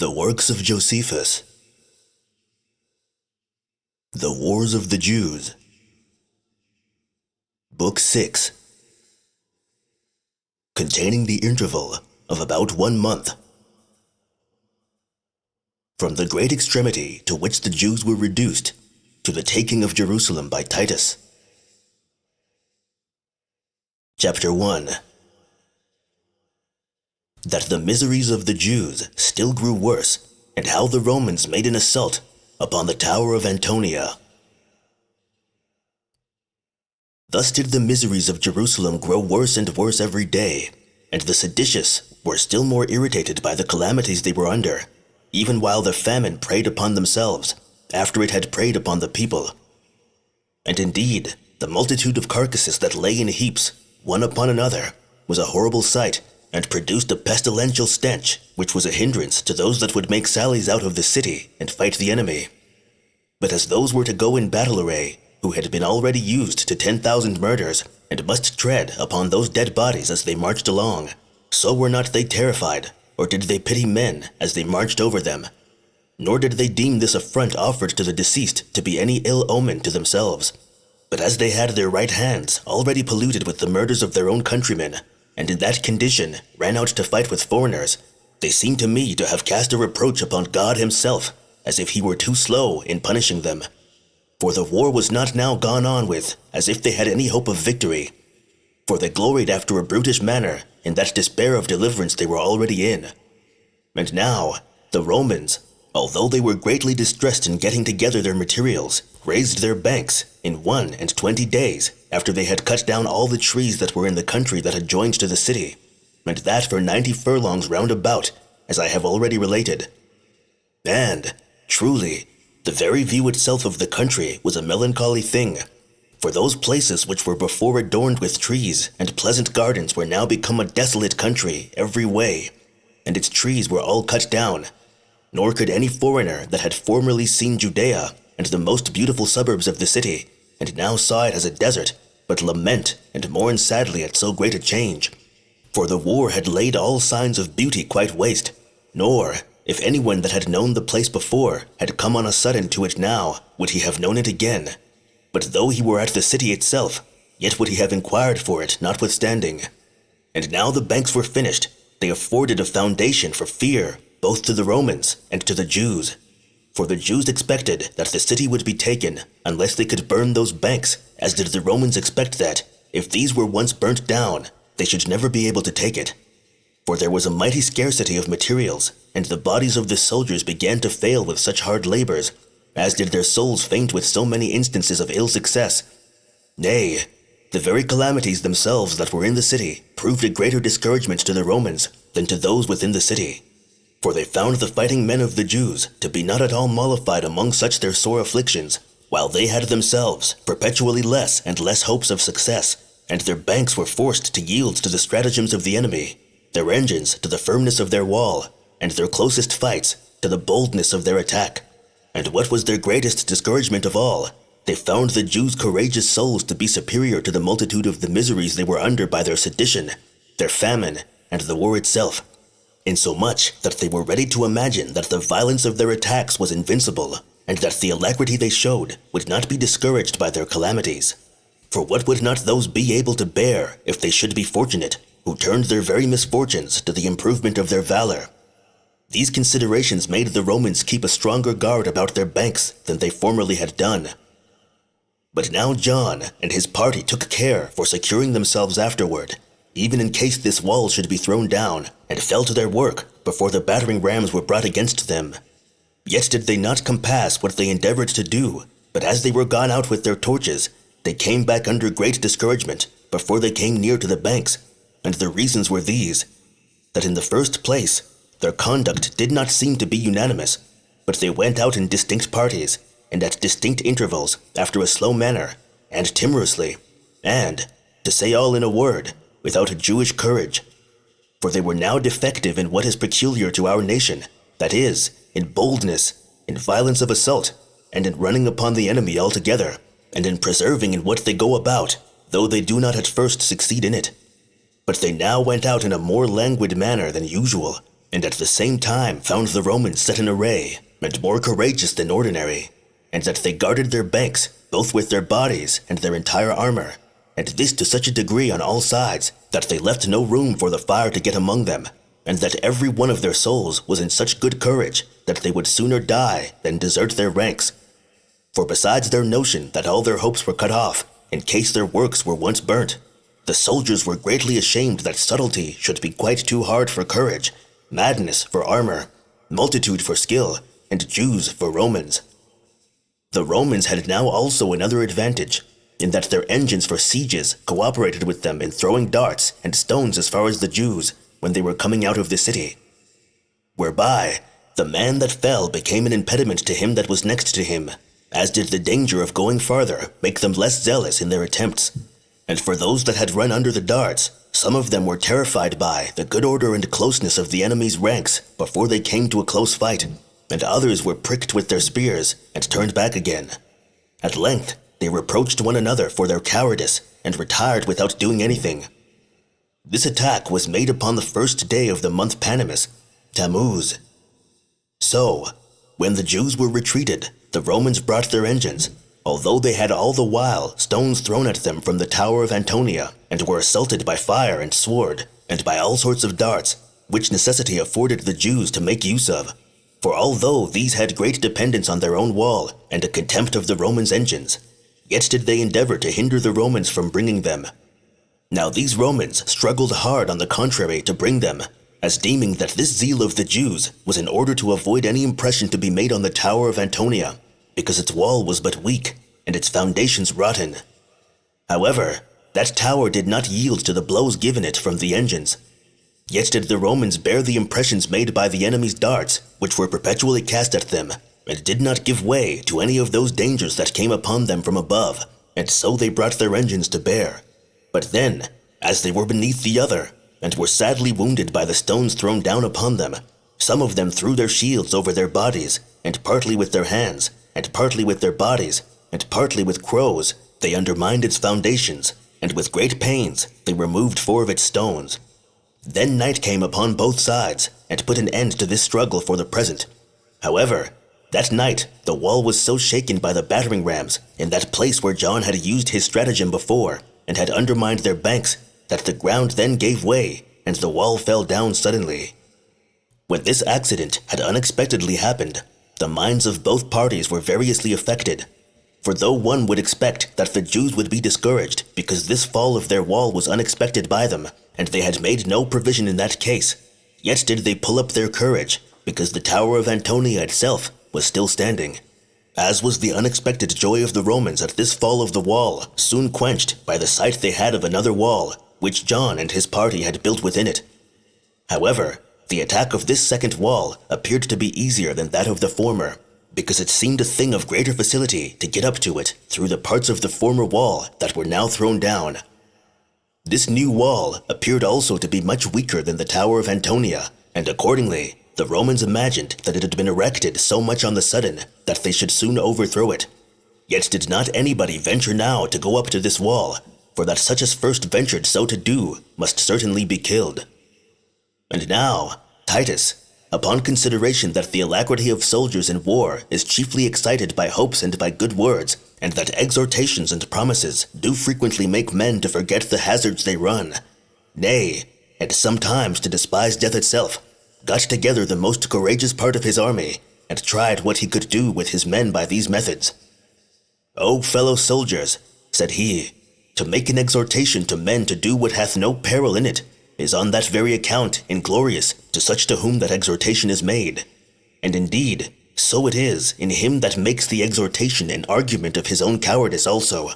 The works of Josephus. The Wars of the Jews. Book 6. Containing the interval of about 1 month. From the great extremity to which the Jews were reduced, to the taking of Jerusalem by Titus. Chapter 1. That the miseries of the Jews still grew worse, and how the Romans made an assault upon the tower of Antonia. Thus did the miseries of Jerusalem grow worse and worse every day, and the seditious were still more irritated by the calamities they were under, even while the famine preyed upon themselves, after it had preyed upon the people. And indeed, the multitude of carcasses that lay in heaps, one upon another, was a horrible sight, and produced a pestilential stench, which was a hindrance to those that would make sallies out of the city and fight the enemy. But as those were to go in battle array, who had been already used to 10,000 murders, and must tread upon those dead bodies as they marched along, so were not they terrified, or did they pity men as they marched over them, nor did they deem this affront offered to the deceased to be any ill omen to themselves. But as they had their right hands already polluted with the murders of their own countrymen, and in that condition ran out to fight with foreigners, they seemed to me to have cast a reproach upon God himself, as if he were too slow in punishing them. For the war was not now gone on with, as if they had any hope of victory. For they gloried after a brutish manner in that despair of deliverance they were already in. And now, the Romans, although they were greatly distressed in getting together their materials, raised their banks in 21 days, after they had cut down all the trees that were in the country that had joined to the city, and that for 90 furlongs round about, as I have already related. And, truly, the very view itself of the country was a melancholy thing, for those places which were before adorned with trees and pleasant gardens were now become a desolate country every way, and its trees were all cut down, nor could any foreigner that had formerly seen Judea and the most beautiful suburbs of the city, and now saw it as a desert, but lament and mourn sadly at so great a change. For the war had laid all signs of beauty quite waste, nor, if anyone that had known the place before had come on a sudden to it now, would he have known it again. But though he were at the city itself, yet would he have inquired for it notwithstanding. And now the banks were finished, they afforded a foundation for fear, both to the Romans and to the Jews. For the Jews expected that the city would be taken unless they could burn those banks, as did the Romans expect that, if these were once burnt down, they should never be able to take it. For there was a mighty scarcity of materials, and the bodies of the soldiers began to fail with such hard labors, as did their souls faint with so many instances of ill success. Nay, the very calamities themselves that were in the city proved a greater discouragement to the Romans than to those within the city. For they found the fighting men of the Jews to be not at all mollified among such their sore afflictions, while they had themselves perpetually less and less hopes of success, and their banks were forced to yield to the stratagems of the enemy, their engines to the firmness of their wall, and their closest fights to the boldness of their attack. And what was their greatest discouragement of all, they found the Jews' courageous souls to be superior to the multitude of the miseries they were under by their sedition, their famine, and the war itself, insomuch that they were ready to imagine that the violence of their attacks was invincible, and that the alacrity they showed would not be discouraged by their calamities. For what would not those be able to bear if they should be fortunate, who turned their very misfortunes to the improvement of their valor? These considerations made the Romans keep a stronger guard about their banks than they formerly had done. But now John and his party took care for securing themselves afterward, even in case this wall should be thrown down, and fell to their work before the battering rams were brought against them. Yet did they not compass what they endeavored to do, but as they were gone out with their torches, they came back under great discouragement before they came near to the banks, and the reasons were these: that in the first place, their conduct did not seem to be unanimous, but they went out in distinct parties, and at distinct intervals, after a slow manner, and timorously, and, to say all in a word, without a Jewish courage. For they were now defective in what is peculiar to our nation, that is, in boldness, in violence of assault, and in running upon the enemy altogether, and in persevering in what they go about, though they do not at first succeed in it. But they now went out in a more languid manner than usual, and at the same time found the Romans set in array, and more courageous than ordinary, and that they guarded their banks, both with their bodies and their entire armor, and this to such a degree on all sides, that they left no room for the fire to get among them, and that every one of their souls was in such good courage that they would sooner die than desert their ranks. For besides their notion that all their hopes were cut off, in case their works were once burnt, the soldiers were greatly ashamed that subtlety should be quite too hard for courage, madness for armor, multitude for skill, and Jews for Romans. The Romans had now also another advantage, in that their engines for sieges cooperated with them in throwing darts and stones as far as the Jews when they were coming out of the city, whereby the man that fell became an impediment to him that was next to him, as did the danger of going farther make them less zealous in their attempts. And for those that had run under the darts, some of them were terrified by the good order and closeness of the enemy's ranks before they came to a close fight, and others were pricked with their spears and turned back again. At length, they reproached one another for their cowardice and retired without doing anything. This attack was made upon the first day of the month Panemus, Tammuz. So, when the Jews were retreated, the Romans brought their engines, although they had all the while stones thrown at them from the tower of Antonia, and were assaulted by fire and sword, and by all sorts of darts, which necessity afforded the Jews to make use of. For although these had great dependence on their own wall, and a contempt of the Romans' engines, yet did they endeavor to hinder the Romans from bringing them. Now these Romans struggled hard on the contrary to bring them, as deeming that this zeal of the Jews was in order to avoid any impression to be made on the tower of Antonia, because its wall was but weak, and its foundations rotten. However, that tower did not yield to the blows given it from the engines. Yet did the Romans bear the impressions made by the enemy's darts, which were perpetually cast at them, and did not give way to any of those dangers that came upon them from above, and so they brought their engines to bear. But then, as they were beneath the other, and were sadly wounded by the stones thrown down upon them, some of them threw their shields over their bodies, and partly with their hands, and partly with their bodies, and partly with crows, they undermined its foundations, and with great pains they removed 4 of its stones. Then night came upon both sides, and put an end to this struggle for the present. However, that night the wall was so shaken by the battering rams in that place where John had used his stratagem before, and had undermined their banks, that the ground then gave way, and the wall fell down suddenly. When this accident had unexpectedly happened, the minds of both parties were variously affected. For though one would expect that the Jews would be discouraged because this fall of their wall was unexpected by them, and they had made no provision in that case, yet did they pull up their courage, because the tower of Antonia itself was still standing. As was the unexpected joy of the Romans at this fall of the wall, soon quenched by the sight they had of another wall, which John and his party had built within it. However, the attack of this second wall appeared to be easier than that of the former, because it seemed a thing of greater facility to get up to it through the parts of the former wall that were now thrown down. This new wall appeared also to be much weaker than the Tower of Antonia, and accordingly, the Romans imagined that it had been erected so much on the sudden that they should soon overthrow it. Yet did not anybody venture now to go up to this wall, for that such as first ventured so to do must certainly be killed. And now, Titus, upon consideration that the alacrity of soldiers in war is chiefly excited by hopes and by good words, and that exhortations and promises do frequently make men to forget the hazards they run, nay, and sometimes to despise death itself, got together the most courageous part of his army, and tried what he could do with his men by these methods. "O fellow soldiers," said he, "to make an exhortation to men to do what hath no peril in it, is on that very account inglorious to such to whom that exhortation is made. And indeed, so it is in him that makes the exhortation an argument of his own cowardice also.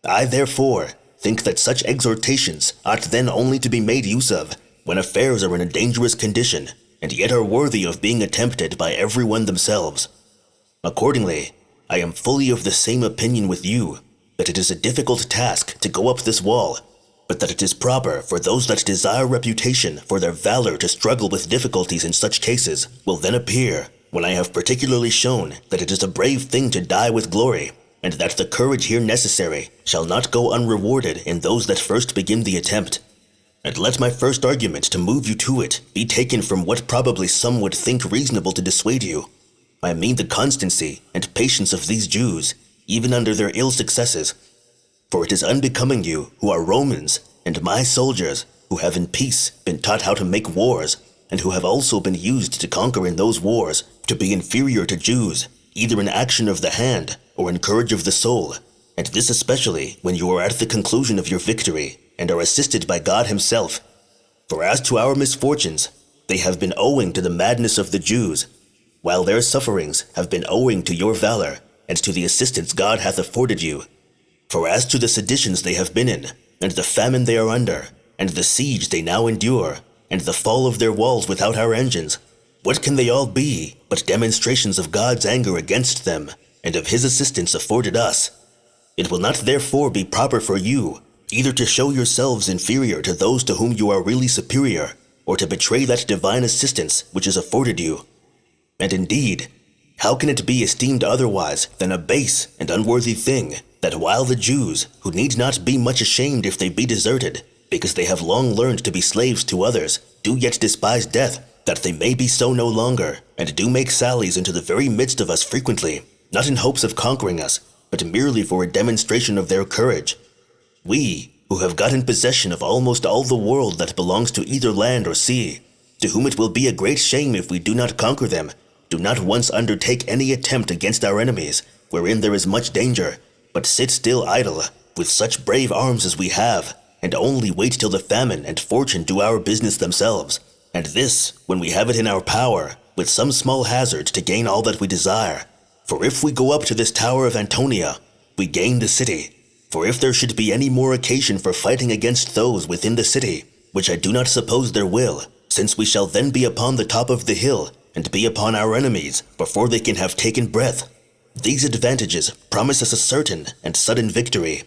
I therefore think that such exhortations ought then only to be made use of, when affairs are in a dangerous condition, and yet are worthy of being attempted by every one themselves. Accordingly, I am fully of the same opinion with you, that it is a difficult task to go up this wall, but that it is proper for those that desire reputation for their valor to struggle with difficulties in such cases will then appear, when I have particularly shown that it is a brave thing to die with glory, and that the courage here necessary shall not go unrewarded in those that first begin the attempt. And let my first argument to move you to it be taken from what probably some would think reasonable to dissuade you. I mean the constancy and patience of these Jews, even under their ill successes. For it is unbecoming you, who are Romans, and my soldiers, who have in peace been taught how to make wars, and who have also been used to conquer in those wars, to be inferior to Jews, either in action of the hand or in courage of the soul, and this especially when you are at the conclusion of your victory, and are assisted by God himself. For as to our misfortunes, they have been owing to the madness of the Jews, while their sufferings have been owing to your valor, and to the assistance God hath afforded you. For as to the seditions they have been in, and the famine they are under, and the siege they now endure, and the fall of their walls without our engines, what can they all be but demonstrations of God's anger against them, and of his assistance afforded us? It will not therefore be proper for you, either to show yourselves inferior to those to whom you are really superior, or to betray that divine assistance which is afforded you. And indeed, how can it be esteemed otherwise than a base and unworthy thing, that while the Jews, who need not be much ashamed if they be deserted, because they have long learned to be slaves to others, do yet despise death, that they may be so no longer, and do make sallies into the very midst of us frequently, not in hopes of conquering us, but merely for a demonstration of their courage. We, who have gotten possession of almost all the world that belongs to either land or sea, to whom it will be a great shame if we do not conquer them, do not once undertake any attempt against our enemies, wherein there is much danger, but sit still idle, with such brave arms as we have, and only wait till the famine and fortune do our business themselves, and this, when we have it in our power, with some small hazard to gain all that we desire. For if we go up to this tower of Antonia, we gain the city. For if there should be any more occasion for fighting against those within the city, which I do not suppose there will, since we shall then be upon the top of the hill, and be upon our enemies, before they can have taken breath, these advantages promise us a certain and sudden victory.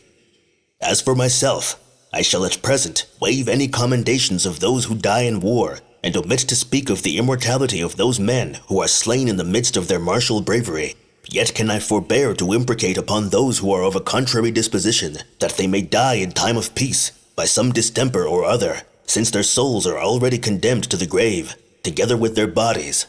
As for myself, I shall at present waive any commendations of those who die in war, and omit to speak of the immortality of those men who are slain in the midst of their martial bravery. Yet can I forbear to imprecate upon those who are of a contrary disposition, that they may die in time of peace, by some distemper or other, since their souls are already condemned to the grave, together with their bodies.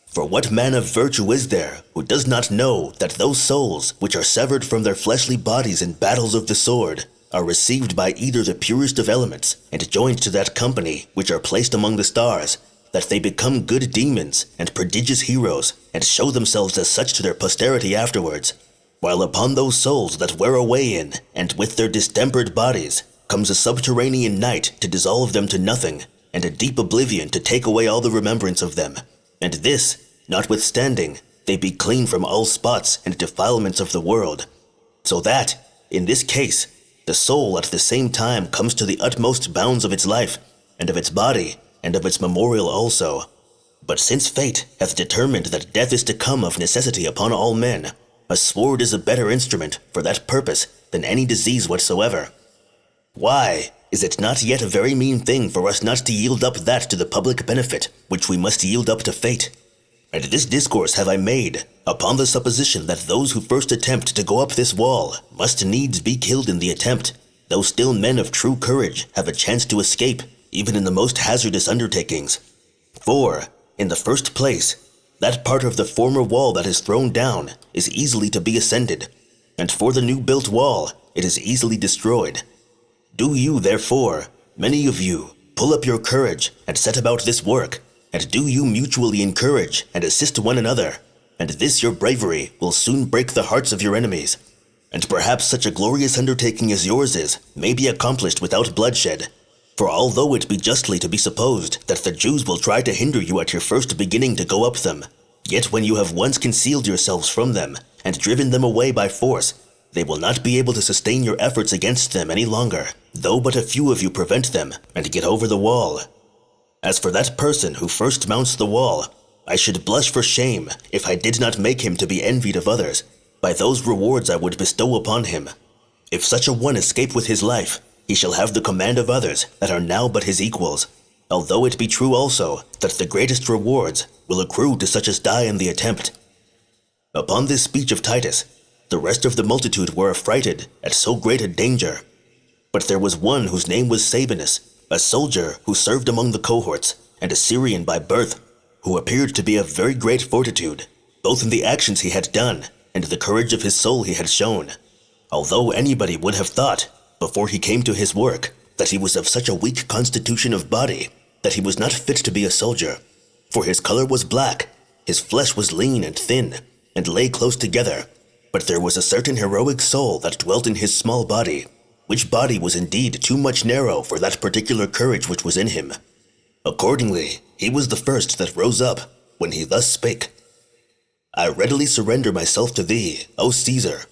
For what man of virtue is there who does not know that those souls which are severed from their fleshly bodies in battles of the sword are received by either the purest of elements and joined to that company which are placed among the stars, that they become good demons and prodigious heroes, and show themselves as such to their posterity afterwards, while upon those souls that wear away in, and with their distempered bodies, comes a subterranean night to dissolve them to nothing, and a deep oblivion to take away all the remembrance of them. And this, notwithstanding, they be clean from all spots and defilements of the world. So that, in this case, the soul at the same time comes to the utmost bounds of its life, and of its body, and of its memorial also. But since fate hath determined that death is to come of necessity upon all men, a sword is a better instrument for that purpose than any disease whatsoever. Why, is it not yet a very mean thing for us not to yield up that to the public benefit, which we must yield up to fate? And this discourse have I made, upon the supposition that those who first attempt to go up this wall must needs be killed in the attempt, though still men of true courage have a chance to escape, even in the most hazardous undertakings. For, in the first place, that part of the former wall that is thrown down is easily to be ascended, and for the new built wall it is easily destroyed. Do you, therefore, many of you, pull up your courage and set about this work, and do you mutually encourage and assist one another, and this your bravery will soon break the hearts of your enemies. And perhaps such a glorious undertaking as yours is may be accomplished without bloodshed. For although it be justly to be supposed that the Jews will try to hinder you at your first beginning to go up them, yet when you have once concealed yourselves from them, and driven them away by force, they will not be able to sustain your efforts against them any longer, though but a few of you prevent them, and get over the wall. As for that person who first mounts the wall, I should blush for shame if I did not make him to be envied of others, by those rewards I would bestow upon him. If such a one escape with his life, he shall have the command of others that are now but his equals, although it be true also that the greatest rewards will accrue to such as die in the attempt. Upon this speech of Titus, the rest of the multitude were affrighted at so great a danger. But there was one whose name was Sabinus, a soldier who served among the cohorts, and a Syrian by birth, who appeared to be of very great fortitude, both in the actions he had done and the courage of his soul he had shown, although anybody would have thought, before he came to his work, that he was of such a weak constitution of body that he was not fit to be a soldier, for his color was black, his flesh was lean and thin, and lay close together, but there was a certain heroic soul that dwelt in his small body, which body was indeed too much narrow for that particular courage which was in him. Accordingly, he was the first that rose up, when he thus spake, I readily surrender myself to thee, O Caesar.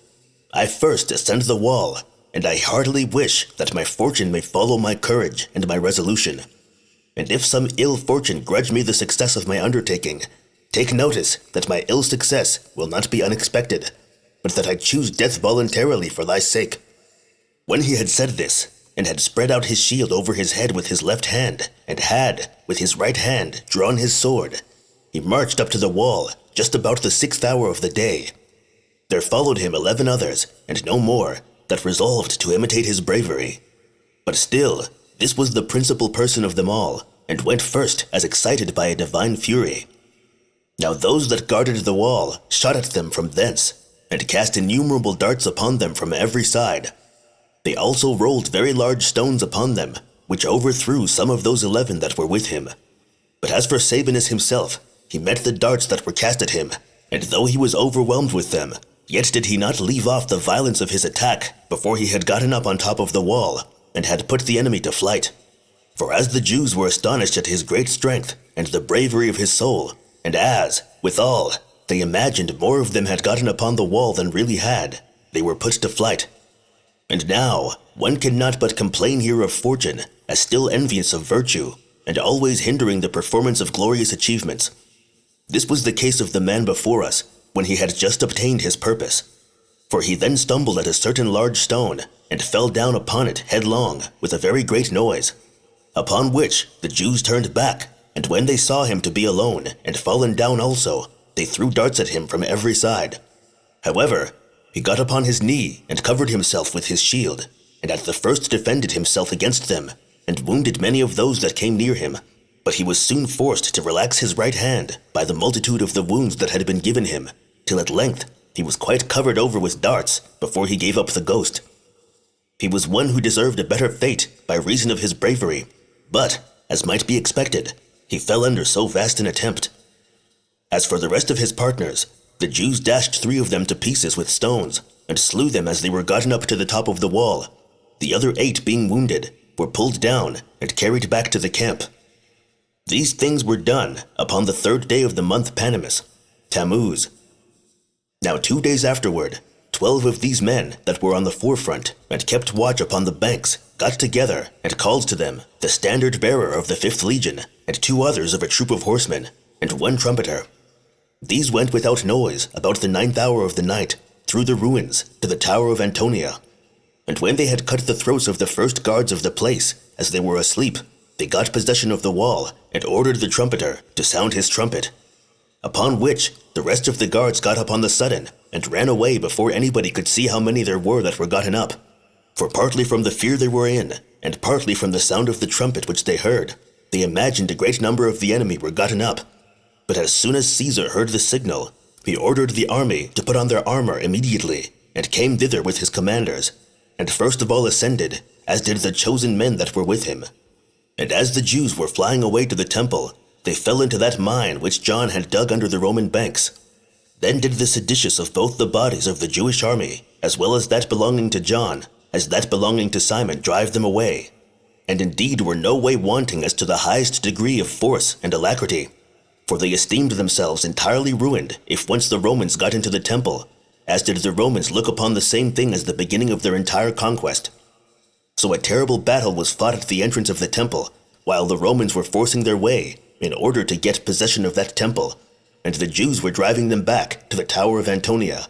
I first ascend the wall, and I heartily wish that my fortune may follow my courage and my resolution. And if some ill fortune grudge me the success of my undertaking, take notice that my ill success will not be unexpected, but that I choose death voluntarily for thy sake. When he had said this, and had spread out his shield over his head with his left hand, and had, with his right hand, drawn his sword, he marched up to the wall, just about the 6th hour of the day. There followed him 11 others, and no more, that resolved to imitate his bravery. But still, this was the principal person of them all, and went first as excited by a divine fury. Now those that guarded the wall shot at them from thence, and cast innumerable darts upon them from every side. They also rolled very large stones upon them, which overthrew some of those 11 that were with him. But as for Sabinus himself, he met the darts that were cast at him, and though he was overwhelmed with them, yet did he not leave off the violence of his attack before he had gotten up on top of the wall, and had put the enemy to flight. For as the Jews were astonished at his great strength, and the bravery of his soul, and as, withal, they imagined more of them had gotten upon the wall than really had, they were put to flight. And now, one cannot but complain here of fortune, as still envious of virtue, and always hindering the performance of glorious achievements. This was the case of the man before us, when he had just obtained his purpose. For he then stumbled at a certain large stone, and fell down upon it headlong, with a very great noise. Upon which the Jews turned back, and when they saw him to be alone, and fallen down also, they threw darts at him from every side. However, he got upon his knee, and covered himself with his shield, and at the first defended himself against them, and wounded many of those that came near him. But he was soon forced to relax his right hand by the multitude of the wounds that had been given him, till at length he was quite covered over with darts before he gave up the ghost. He was one who deserved a better fate by reason of his bravery, but, as might be expected, he fell under so vast an attempt. As for the rest of his partners, the Jews dashed 3 of them to pieces with stones, and slew them as they were gotten up to the top of the wall. The other 8 being wounded, were pulled down and carried back to the camp. These things were done upon the 3rd day of the month Panemus, Tammuz. Now 2 days afterward, 12 of these men that were on the forefront and kept watch upon the banks got together and called to them the standard bearer of the 5th Legion and 2 others of a troop of horsemen and 1 trumpeter. These went without noise about the 9th hour of the night through the ruins to the tower of Antonia. And when they had cut the throats of the first guards of the place as they were asleep, they got possession of the wall and ordered the trumpeter to sound his trumpet. Upon which the rest of the guards got up on the sudden and ran away before anybody could see how many there were that were gotten up. For partly from the fear they were in, and partly from the sound of the trumpet which they heard, they imagined a great number of the enemy were gotten up. But as soon as Caesar heard the signal, he ordered the army to put on their armor immediately, and came thither with his commanders, and first of all ascended, as did the chosen men that were with him. And as the Jews were flying away to the temple, they fell into that mine which John had dug under the Roman banks. Then did the seditious of both the bodies of the Jewish army, as well as that belonging to John, as that belonging to Simon, drive them away, and indeed were no way wanting as to the highest degree of force and alacrity, for they esteemed themselves entirely ruined if once the Romans got into the temple, as did the Romans look upon the same thing as the beginning of their entire conquest. So a terrible battle was fought at the entrance of the temple, while the Romans were forcing their way in order to get possession of that temple, and the Jews were driving them back to the tower of Antonia,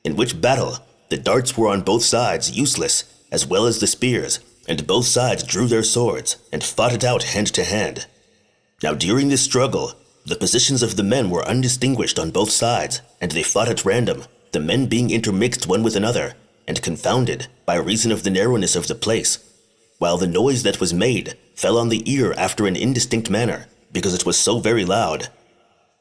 in which battle the darts were on both sides useless, as well as the spears, and both sides drew their swords and fought it out hand to hand. Now during this struggle, the positions of the men were undistinguished on both sides, and they fought at random, the men being intermixed one with another, and confounded by reason of the narrowness of the place. while the noise that was made fell on the ear after an indistinct manner, because it was so very loud.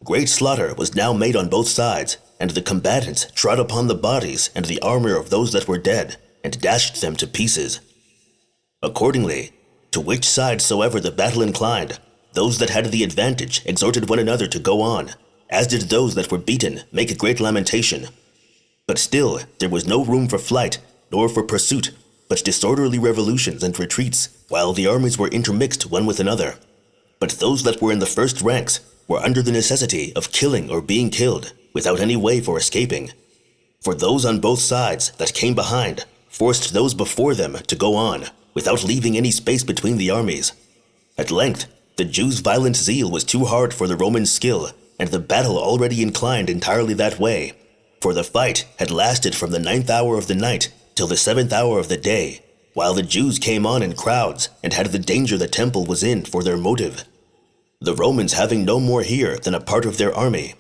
Great slaughter was now made on both sides, and the combatants trod upon the bodies and the armor of those that were dead, and dashed them to pieces. Accordingly, to which side soever the battle inclined, those that had the advantage exhorted one another to go on, as did those that were beaten make a great lamentation. But still there was no room for flight, nor for pursuit, but disorderly revolutions and retreats, while the armies were intermixed one with another. But those that were in the first ranks were under the necessity of killing or being killed, without any way for escaping. For those on both sides that came behind forced those before them to go on, without leaving any space between the armies. At length, the Jews' violent zeal was too hard for the Romans' skill, and the battle already inclined entirely that way. For the fight had lasted from the 9th hour of the night till the 7th hour of the day, while the Jews came on in crowds and had the danger the temple was in for their motive. The Romans having no more here than a part of their army.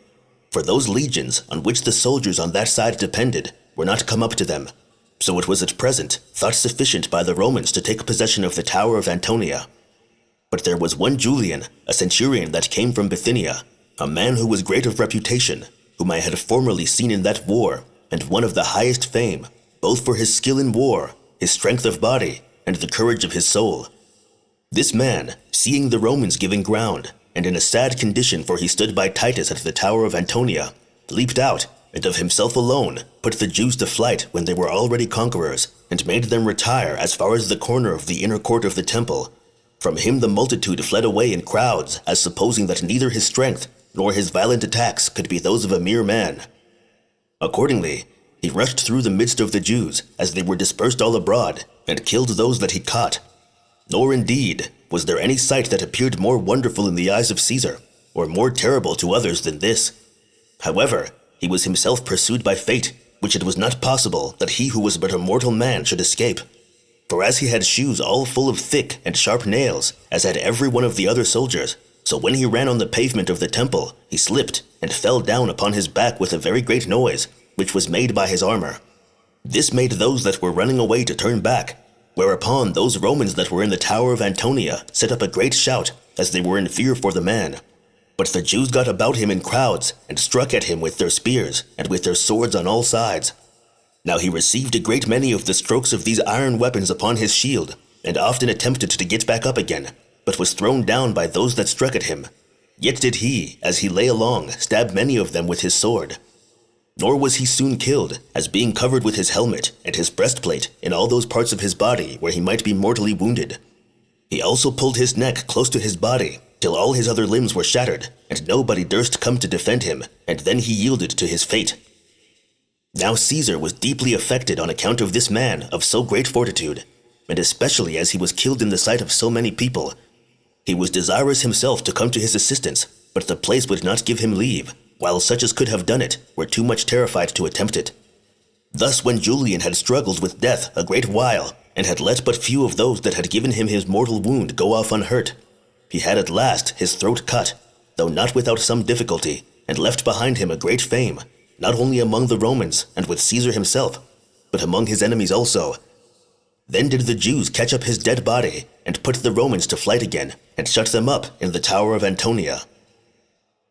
For those legions on which the soldiers on that side depended were not come up to them, so it was at present thought sufficient by the Romans to take possession of the tower of Antonia. But there was one Julian, a centurion that came from Bithynia, a man who was great of reputation, whom I had formerly seen in that war, and one of the highest fame, both for his skill in war, his strength of body, and the courage of his soul. This man, seeing the Romans giving ground, and in a sad condition for he stood by Titus at the tower of Antonia, leaped out, and of himself alone put the Jews to flight when they were already conquerors, and made them retire as far as the corner of the inner court of the temple. From him the multitude fled away in crowds, as supposing that neither his strength nor his violent attacks could be those of a mere man. Accordingly, he rushed through the midst of the Jews as they were dispersed all abroad, and killed those that he caught. Nor indeed was there any sight that appeared more wonderful in the eyes of Caesar, or more terrible to others than this. However, he was himself pursued by fate, which it was not possible that he who was but a mortal man should escape. For as he had shoes all full of thick and sharp nails, as had every one of the other soldiers, so when he ran on the pavement of the temple, he slipped, and fell down upon his back with a very great noise, which was made by his armor. This made those that were running away to turn back, whereupon those Romans that were in the tower of Antonia set up a great shout, as they were in fear for the man. But the Jews got about him in crowds, and struck at him with their spears, and with their swords on all sides. Now he received a great many of the strokes of these iron weapons upon his shield, and often attempted to get back up again, but was thrown down by those that struck at him. Yet did he, as he lay along, stab many of them with his sword. Nor was he soon killed, as being covered with his helmet and his breastplate in all those parts of his body where he might be mortally wounded. He also pulled his neck close to his body, till all his other limbs were shattered, and nobody durst come to defend him, and then he yielded to his fate. Now Caesar was deeply affected on account of this man of so great fortitude, and especially as he was killed in the sight of so many people. He was desirous himself to come to his assistance, but the place would not give him leave, while such as could have done it were too much terrified to attempt it. Thus when Julian had struggled with death a great while, and had let but few of those that had given him his mortal wound go off unhurt, he had at last his throat cut, though not without some difficulty, and left behind him a great fame, not only among the Romans and with Caesar himself, but among his enemies also. Then did the Jews catch up his dead body, and put the Romans to flight again, and shut them up in the tower of Antonia.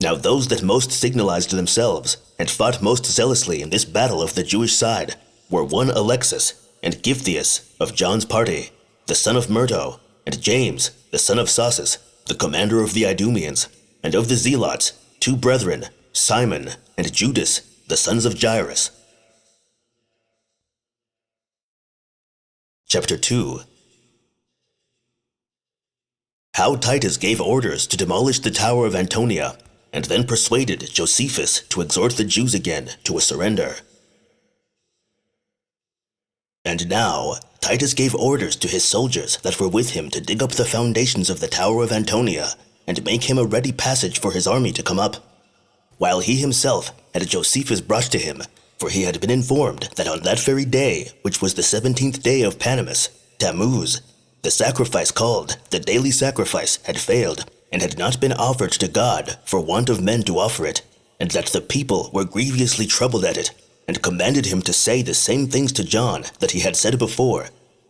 Now those that most signalized themselves, and fought most zealously in this battle of the Jewish side, were one Alexis, and Gyphius of John's party, the son of Myrto, and James, the son of Sossus, the commander of the Idumeans, and of the Zealots, 2 brethren, Simon and Judas, the sons of Jairus. Chapter 2. How Titus gave orders to demolish the tower of Antonia, and then persuaded Josephus to exhort the Jews again to a surrender. And now Titus gave orders to his soldiers that were with him to dig up the foundations of the tower of Antonia, and make him a ready passage for his army to come up, while he himself had Josephus brought to him, for he had been informed that on that very day, which was the 17th day of Panemus, Tammuz, the sacrifice called the daily sacrifice had failed, and had not been offered to God for want of men to offer it, and that the people were grievously troubled at it, and commanded him to say the same things to John that he had said before,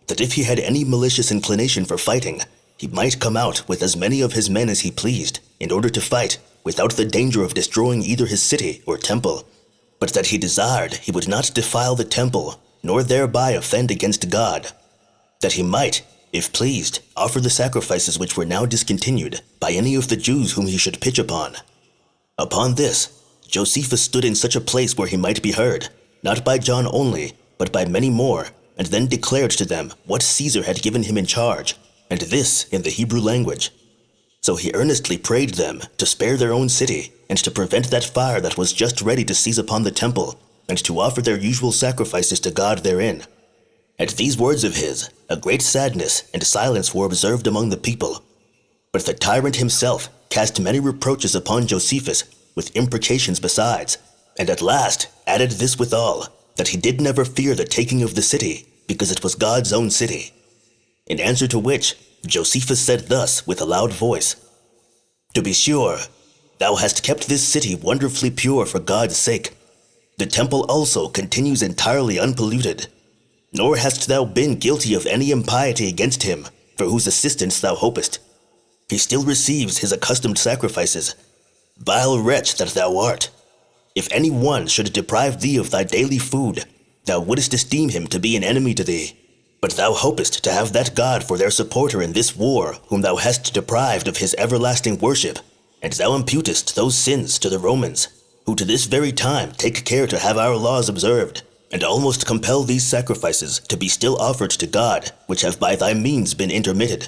that if he had any malicious inclination for fighting, he might come out with as many of his men as he pleased, in order to fight, without the danger of destroying either his city or temple, but that he desired he would not defile the temple, nor thereby offend against God, that he might, if pleased, offer the sacrifices which were now discontinued by any of the Jews whom he should pitch upon. Upon this, Josephus stood in such a place where he might be heard, not by John only, but by many more, and then declared to them what Caesar had given him in charge, and this in the Hebrew language. So he earnestly prayed them to spare their own city, and to prevent that fire that was just ready to seize upon the temple, and to offer their usual sacrifices to God therein. At these words of his, a great sadness and silence were observed among the people. But the tyrant himself cast many reproaches upon Josephus, with imprecations besides, and at last added this withal, that he did never fear the taking of the city, because it was God's own city. In answer to which, Josephus said thus with a loud voice, "To be sure, thou hast kept this city wonderfully pure for God's sake. The temple also continues entirely unpolluted, nor hast thou been guilty of any impiety against him, for whose assistance thou hopest. He still receives his accustomed sacrifices. Vile wretch that thou art! If any one should deprive thee of thy daily food, thou wouldest esteem him to be an enemy to thee. But thou hopest to have that God for their supporter in this war, whom thou hast deprived of his everlasting worship, and thou imputest those sins to the Romans, who to this very time take care to have our laws observed, and almost compel these sacrifices to be still offered to God, which have by thy means been intermitted.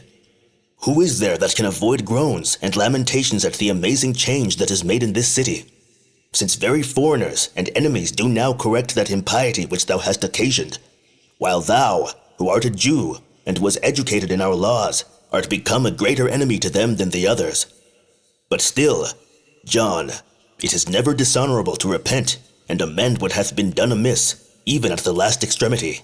Who is there that can avoid groans and lamentations at the amazing change that is made in this city? Since very foreigners and enemies do now correct that impiety which thou hast occasioned, while thou, who art a Jew, and was educated in our laws, art become a greater enemy to them than the others. But still, John, it is never dishonorable to repent, and amend what hath been done amiss, even at the last extremity.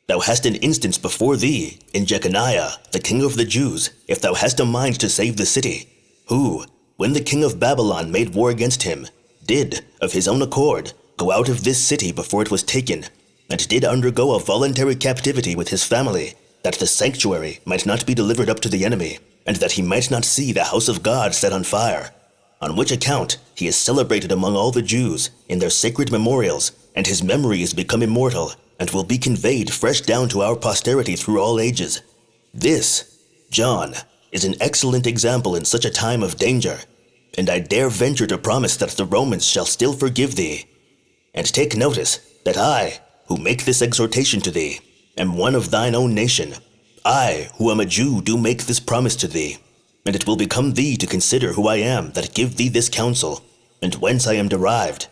Thou hast an instance before thee, in Jeconiah, the king of the Jews, if thou hast a mind to save the city, who, when the king of Babylon made war against him, did, of his own accord, go out of this city before it was taken, and did undergo a voluntary captivity with his family, that the sanctuary might not be delivered up to the enemy, and that he might not see the house of God set on fire. On which account he is celebrated among all the Jews in their sacred memorials, and his memory is become immortal, and will be conveyed fresh down to our posterity through all ages. This, John, is an excellent example in such a time of danger, and I dare venture to promise that the Romans shall still forgive thee. And take notice that I, who make this exhortation to thee, am one of thine own nation. I, who am a Jew, do make this promise to thee, and it will become thee to consider who I am that give thee this counsel, and whence I am derived.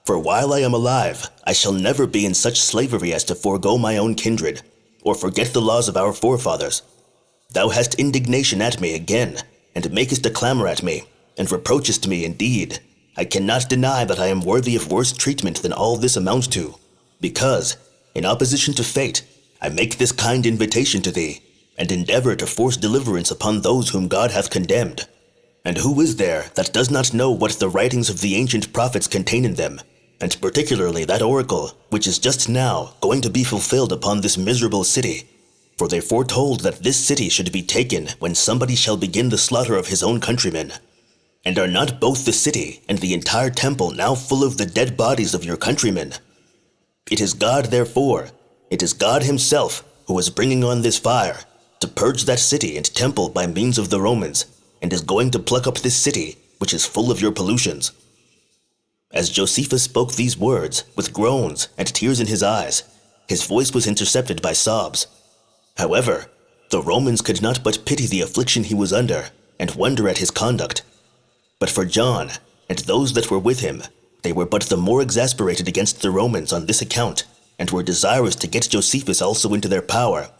For while I am alive, I shall never be in such slavery as to forego my own kindred, or forget the laws of our forefathers. Thou hast indignation at me again, and makest a clamor at me, and reproachest me indeed. I cannot deny that I am worthy of worse treatment than all this amounts to, because, in opposition to fate, I make this kind invitation to thee, and endeavor to force deliverance upon those whom God hath condemned. And who is there that does not know what the writings of the ancient prophets contain in them, and particularly that oracle which is just now going to be fulfilled upon this miserable city? For they foretold that this city should be taken when somebody shall begin the slaughter of his own countrymen. And are not both the city and the entire temple now full of the dead bodies of your countrymen? It is God, therefore, it is God himself who is bringing on this fire, to purge that city and temple by means of the Romans, and is going to pluck up this city, which is full of your pollutions." As Josephus spoke these words, with groans and tears in his eyes, his voice was intercepted by sobs. However, the Romans could not but pity the affliction he was under, and wonder at his conduct. But for John, and those that were with him, they were but the more exasperated against the Romans on this account, and were desirous to get Josephus also into their power.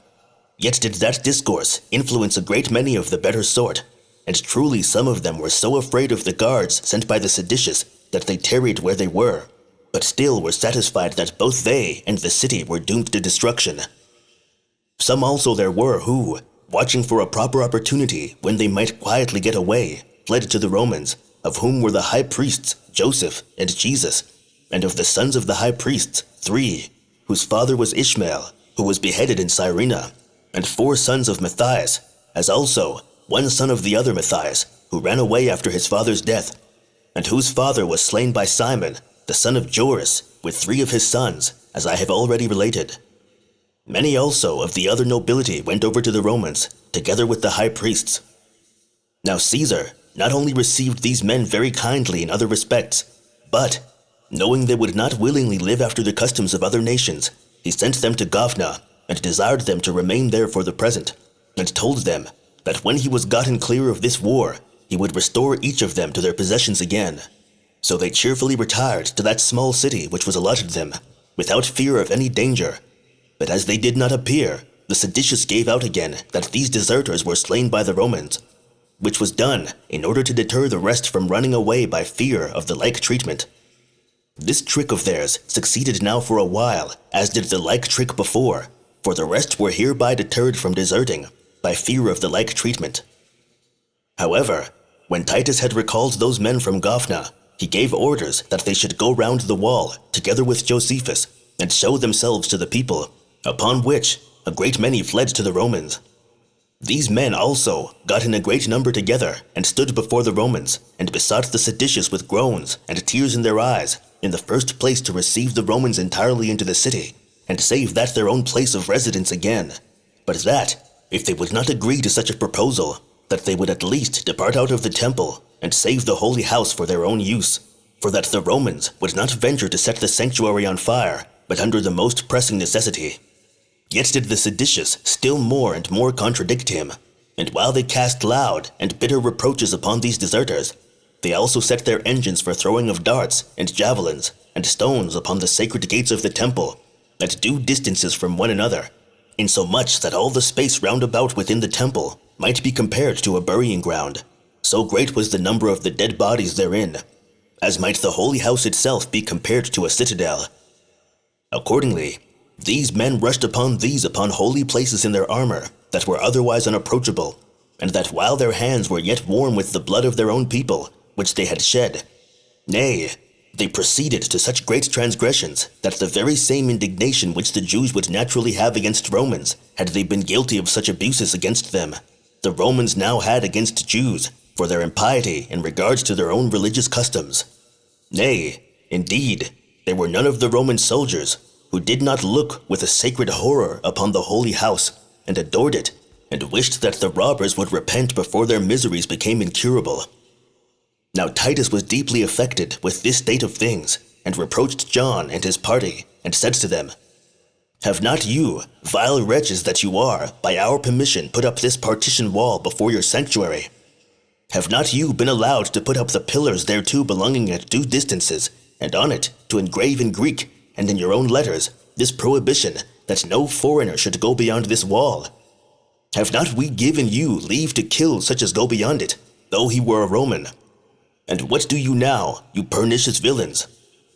Yet did that discourse influence a great many of the better sort, and truly some of them were so afraid of the guards sent by the seditious that they tarried where they were, but still were satisfied that both they and the city were doomed to destruction. Some also there were who, watching for a proper opportunity when they might quietly get away, fled to the Romans, of whom were the high priests Joseph and Jesus, and of the sons of the high priests 3, whose father was Ishmael, who was beheaded in Cyrene, and 4 sons of Matthias, as also 1 son of the other Matthias, who ran away after his father's death, and whose father was slain by Simon, the son of Joris, with 3 of his sons, as I have already related. Many also of the other nobility went over to the Romans, together with the high priests. Now Caesar not only received these men very kindly in other respects, but, knowing they would not willingly live after the customs of other nations, he sent them to Gophna, and desired them to remain there for the present, and told them that when he was gotten clear of this war, he would restore each of them to their possessions again. So they cheerfully retired to that small city which was allotted them, without fear of any danger. But as they did not appear, the seditious gave out again that these deserters were slain by the Romans, which was done in order to deter the rest from running away by fear of the like treatment. This trick of theirs succeeded now for a while, as did the like trick before, for the rest were hereby deterred from deserting, by fear of the like treatment. However, when Titus had recalled those men from Gophna, he gave orders that they should go round the wall, together with Josephus, and show themselves to the people, upon which a great many fled to the Romans. These men also got in a great number together, and stood before the Romans, and besought the seditious with groans and tears in their eyes, in the first place to receive the Romans entirely into the city, and save that their own place of residence again, but that, if they would not agree to such a proposal, that they would at least depart out of the temple, and save the holy house for their own use, for that the Romans would not venture to set the sanctuary on fire, but under the most pressing necessity. Yet did the seditious still more and more contradict him, and while they cast loud and bitter reproaches upon these deserters, they also set their engines for throwing of darts and javelins and stones upon the sacred gates of the temple, at due distances from one another, insomuch that all the space round about within the temple might be compared to a burying ground, so great was the number of the dead bodies therein, as might the holy house itself be compared to a citadel. Accordingly, these men rushed upon holy places in their armor that were otherwise unapproachable, and that while their hands were yet warm with the blood of their own people, which they had shed, nay, they proceeded to such great transgressions that the very same indignation which the Jews would naturally have against Romans, had they been guilty of such abuses against them, the Romans now had against Jews for their impiety in regards to their own religious customs. Nay, indeed, there were none of the Roman soldiers who did not look with a sacred horror upon the holy house, and adored it, and wished that the robbers would repent before their miseries became incurable. Now Titus was deeply affected with this state of things, and reproached John and his party, and said to them, "Have not you, vile wretches that you are, by our permission put up this partition wall before your sanctuary? Have not you been allowed to put up the pillars thereto belonging at due distances, and on it to engrave in Greek, and in your own letters, this prohibition that no foreigner should go beyond this wall? Have not we given you leave to kill such as go beyond it, though he were a Roman? And what do you now, you pernicious villains?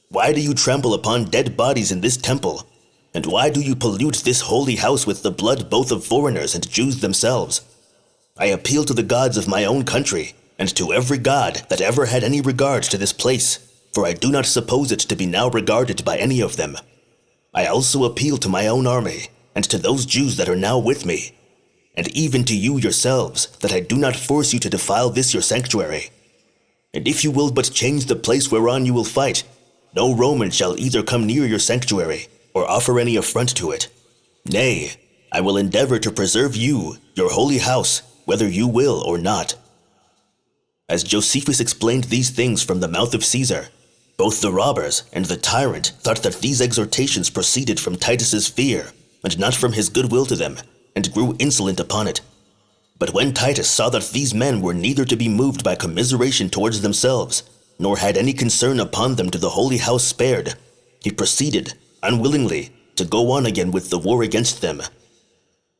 Why do you trample upon dead bodies in this temple? And why do you pollute this holy house with the blood both of foreigners and Jews themselves? I appeal to the gods of my own country, and to every god that ever had any regard to this place, for I do not suppose it to be now regarded by any of them. I also appeal to my own army, and to those Jews that are now with me, and even to you yourselves, that I do not force you to defile this your sanctuary. And if you will but change the place whereon you will fight, no Roman shall either come near your sanctuary, or offer any affront to it. Nay, I will endeavor to preserve you, your holy house, whether you will or not." As Josephus explained these things from the mouth of Caesar, both the robbers and the tyrant thought that these exhortations proceeded from Titus's fear, and not from his goodwill to them, and grew insolent upon it. But when Titus saw that these men were neither to be moved by commiseration towards themselves, nor had any concern upon them to the holy house spared, he proceeded, unwillingly, to go on again with the war against them.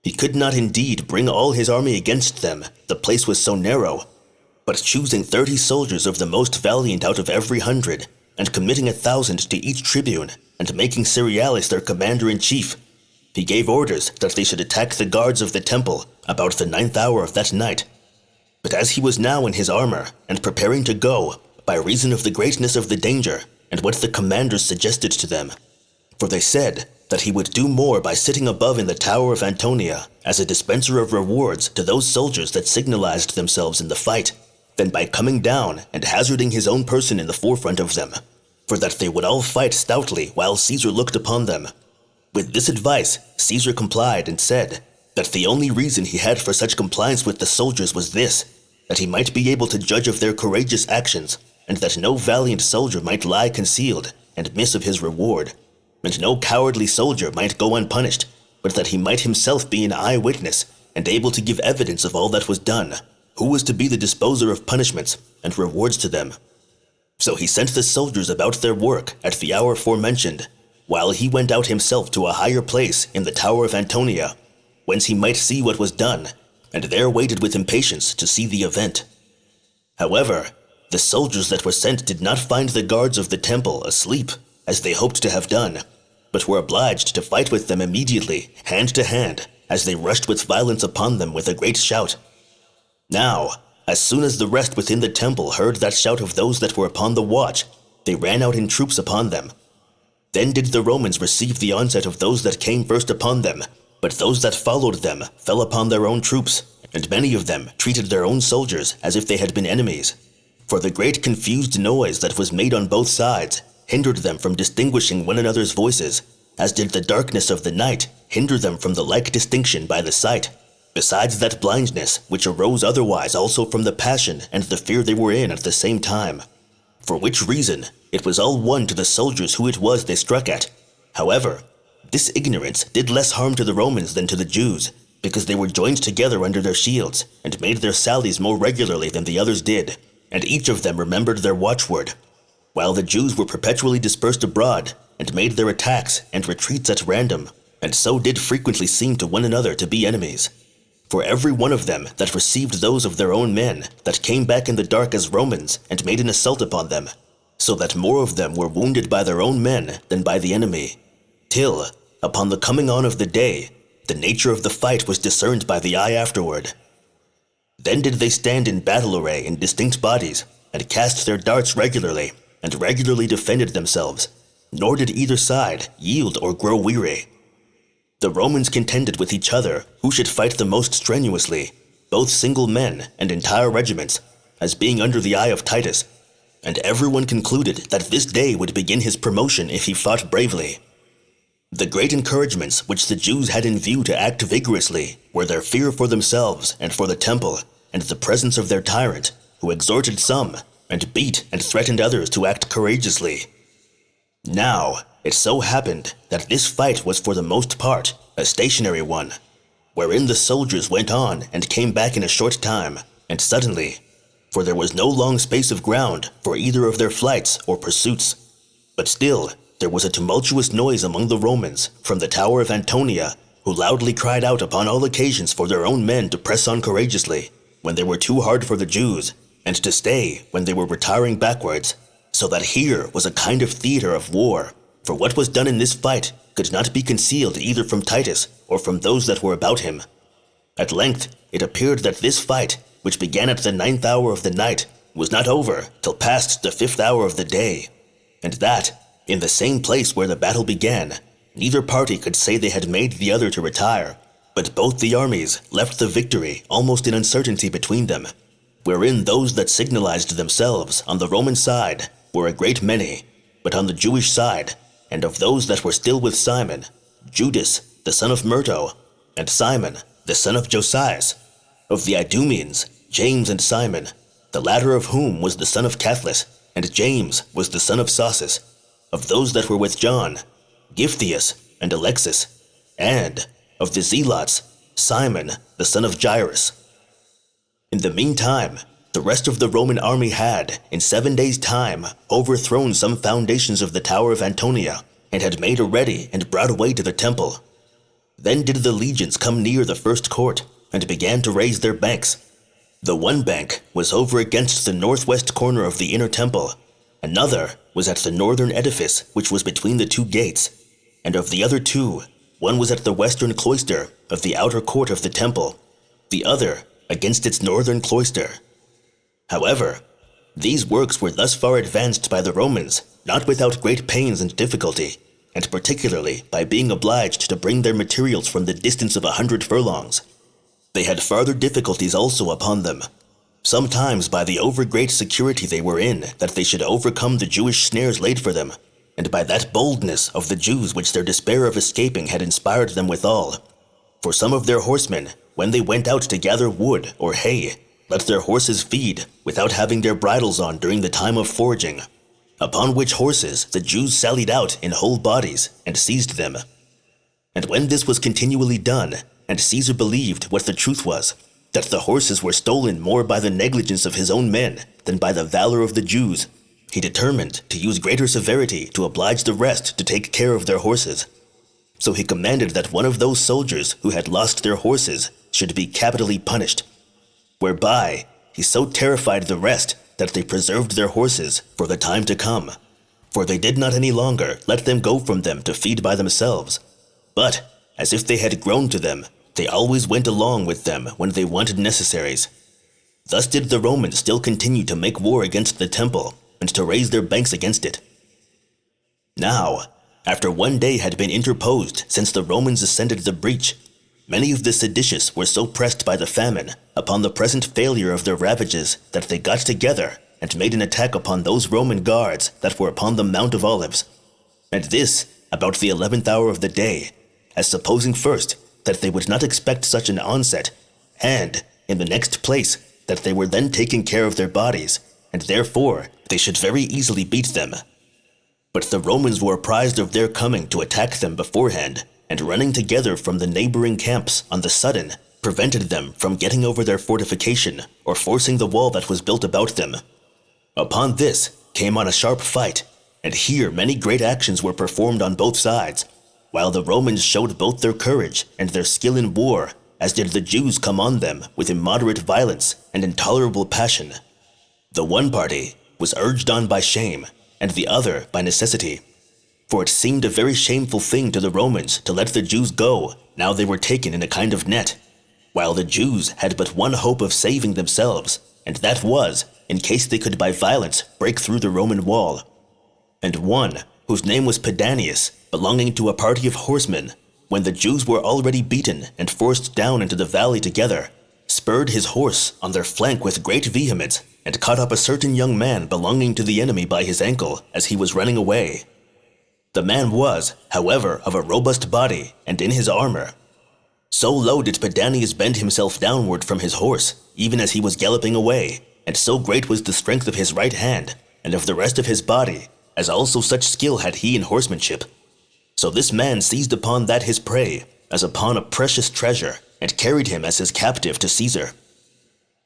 He could not indeed bring all his army against them, the place was so narrow, but choosing 30 soldiers of the most valiant out of every 100, and committing 1,000 to each tribune, and making Cerealis their commander-in-chief, he gave orders that they should attack the guards of the temple about the 9th hour of that night. But as he was now in his armor, and preparing to go, by reason of the greatness of the danger, and what the commanders suggested to them, for they said that he would do more by sitting above in the Tower of Antonia as a dispenser of rewards to those soldiers that signalized themselves in the fight, than by coming down and hazarding his own person in the forefront of them, for that they would all fight stoutly while Caesar looked upon them. With this advice, Caesar complied and said that the only reason he had for such compliance with the soldiers was this, that he might be able to judge of their courageous actions, and that no valiant soldier might lie concealed and miss of his reward, and no cowardly soldier might go unpunished, but that he might himself be an eyewitness and able to give evidence of all that was done, who was to be the disposer of punishments and rewards to them. So he sent the soldiers about their work at the hour forementioned, while he went out himself to a higher place in the Tower of Antonia, whence he might see what was done, and there waited with impatience to see the event. However, the soldiers that were sent did not find the guards of the temple asleep, as they hoped to have done, but were obliged to fight with them immediately, hand to hand, as they rushed with violence upon them with a great shout. Now, as soon as the rest within the temple heard that shout of those that were upon the watch, they ran out in troops upon them. Then did the Romans receive the onset of those that came first upon them, but those that followed them fell upon their own troops, and many of them treated their own soldiers as if they had been enemies. For the great confused noise that was made on both sides hindered them from distinguishing one another's voices, as did the darkness of the night hinder them from the like distinction by the sight, besides that blindness which arose otherwise also from the passion and the fear they were in at the same time. For which reason it was all one to the soldiers who it was they struck at. However, this ignorance did less harm to the Romans than to the Jews, because they were joined together under their shields, and made their sallies more regularly than the others did, and each of them remembered their watchword, while the Jews were perpetually dispersed abroad, and made their attacks and retreats at random, and so did frequently seem to one another to be enemies. For every one of them that received those of their own men that came back in the dark as Romans, and made an assault upon them, so that more of them were wounded by their own men than by the enemy, till, upon the coming on of the day, the nature of the fight was discerned by the eye afterward. Then did they stand in battle array in distinct bodies, and cast their darts regularly, and regularly defended themselves, nor did either side yield or grow weary. The Romans contended with each other who should fight the most strenuously, both single men and entire regiments, as being under the eye of Titus, and everyone concluded that this day would begin his promotion if he fought bravely. The great encouragements which the Jews had in view to act vigorously were their fear for themselves and for the temple, and the presence of their tyrant, who exhorted some, and beat and threatened others to act courageously. Now, it so happened that this fight was for the most part a stationary one, wherein the soldiers went on and came back in a short time, and suddenly, for there was no long space of ground for either of their flights or pursuits. But still, there was a tumultuous noise among the Romans from the Tower of Antonia, who loudly cried out upon all occasions for their own men to press on courageously, when they were too hard for the Jews, and to stay when they were retiring backwards, so that here was a kind of theater of war, for what was done in this fight could not be concealed either from Titus or from those that were about him. At length it appeared that this fight, which began at the 9th hour of the night, was not over till past the 5th hour of the day, and that, in the same place where the battle began, neither party could say they had made the other to retire, but both the armies left the victory almost in uncertainty between them, wherein those that signalized themselves on the Roman side were a great many, but on the Jewish side, and of those that were still with Simon, Judas the son of Myrto, and Simon the son of Josias, of the Idumeans, James and Simon, the latter of whom was the son of Cathlus, and James was the son of Sausus, of those that were with John, Gyphius and Alexis, and of the Zealots, Simon the son of Jairus. In the meantime, the rest of the Roman army had, in 7 days' time, overthrown some foundations of the Tower of Antonia, and had made a ready and brought away to the temple. Then did the legions come near the first court, and began to raise their banks. The one bank was over against the northwest corner of the inner temple, another was at the northern edifice which was between the two gates, and of the other two, one was at the western cloister of the outer court of the temple, the other against its northern cloister. However, these works were thus far advanced by the Romans, not without great pains and difficulty, and particularly by being obliged to bring their materials from the distance of 100 furlongs. They had farther difficulties also upon them, sometimes by the over-great security they were in that they should overcome the Jewish snares laid for them, and by that boldness of the Jews which their despair of escaping had inspired them withal. For some of their horsemen, when they went out to gather wood or hay, let their horses feed without having their bridles on during the time of foraging, upon which horses the Jews sallied out in whole bodies and seized them. And when this was continually done, and Caesar believed what the truth was, that the horses were stolen more by the negligence of his own men than by the valor of the Jews, he determined to use greater severity to oblige the rest to take care of their horses. So he commanded that one of those soldiers who had lost their horses should be capitally punished, whereby he so terrified the rest that they preserved their horses for the time to come, for they did not any longer let them go from them to feed by themselves, but, as if they had grown to them, they always went along with them when they wanted necessaries. Thus did the Romans still continue to make war against the temple, and to raise their banks against it. Now, after 1 day had been interposed since the Romans ascended the breach, many of the seditious were so pressed by the famine upon the present failure of their ravages that they got together and made an attack upon those Roman guards that were upon the Mount of Olives, and this about the 11th hour of the day, as supposing first that they would not expect such an onset, and, in the next place, that they were then taking care of their bodies, and therefore they should very easily beat them. But the Romans were apprised of their coming to attack them beforehand, and running together from the neighboring camps on the sudden, prevented them from getting over their fortification or forcing the wall that was built about them. Upon this came on a sharp fight, and here many great actions were performed on both sides, while the Romans showed both their courage and their skill in war, as did the Jews come on them with immoderate violence and intolerable passion. The one party was urged on by shame, and the other by necessity. For it seemed a very shameful thing to the Romans to let the Jews go, now they were taken in a kind of net, while the Jews had but one hope of saving themselves, and that was, in case they could by violence break through the Roman wall. And one, whose name was Pedanius, belonging to a party of horsemen, when the Jews were already beaten and forced down into the valley together, spurred his horse on their flank with great vehemence, and caught up a certain young man belonging to the enemy by his ankle as he was running away. The man was, however, of a robust body and in his armor. So low did Pedanius bend himself downward from his horse, even as he was galloping away, and so great was the strength of his right hand, and of the rest of his body, as also such skill had he in horsemanship. So this man seized upon that his prey, as upon a precious treasure, and carried him as his captive to Caesar.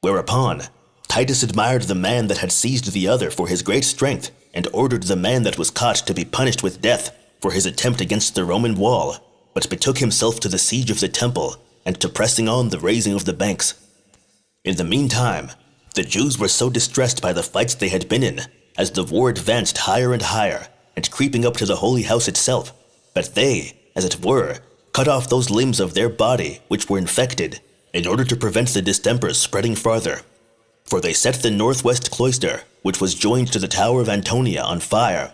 Whereupon, Titus admired the man that had seized the other for his great strength, and ordered the man that was caught to be punished with death for his attempt against the Roman wall, but betook himself to the siege of the temple, and to pressing on the raising of the banks. In the meantime, the Jews were so distressed by the fights they had been in, as the war advanced higher and higher, and creeping up to the holy house itself, that they, as it were, cut off those limbs of their body which were infected, in order to prevent the distempers spreading farther. For they set the northwest cloister, which was joined to the tower of Antonia, on fire,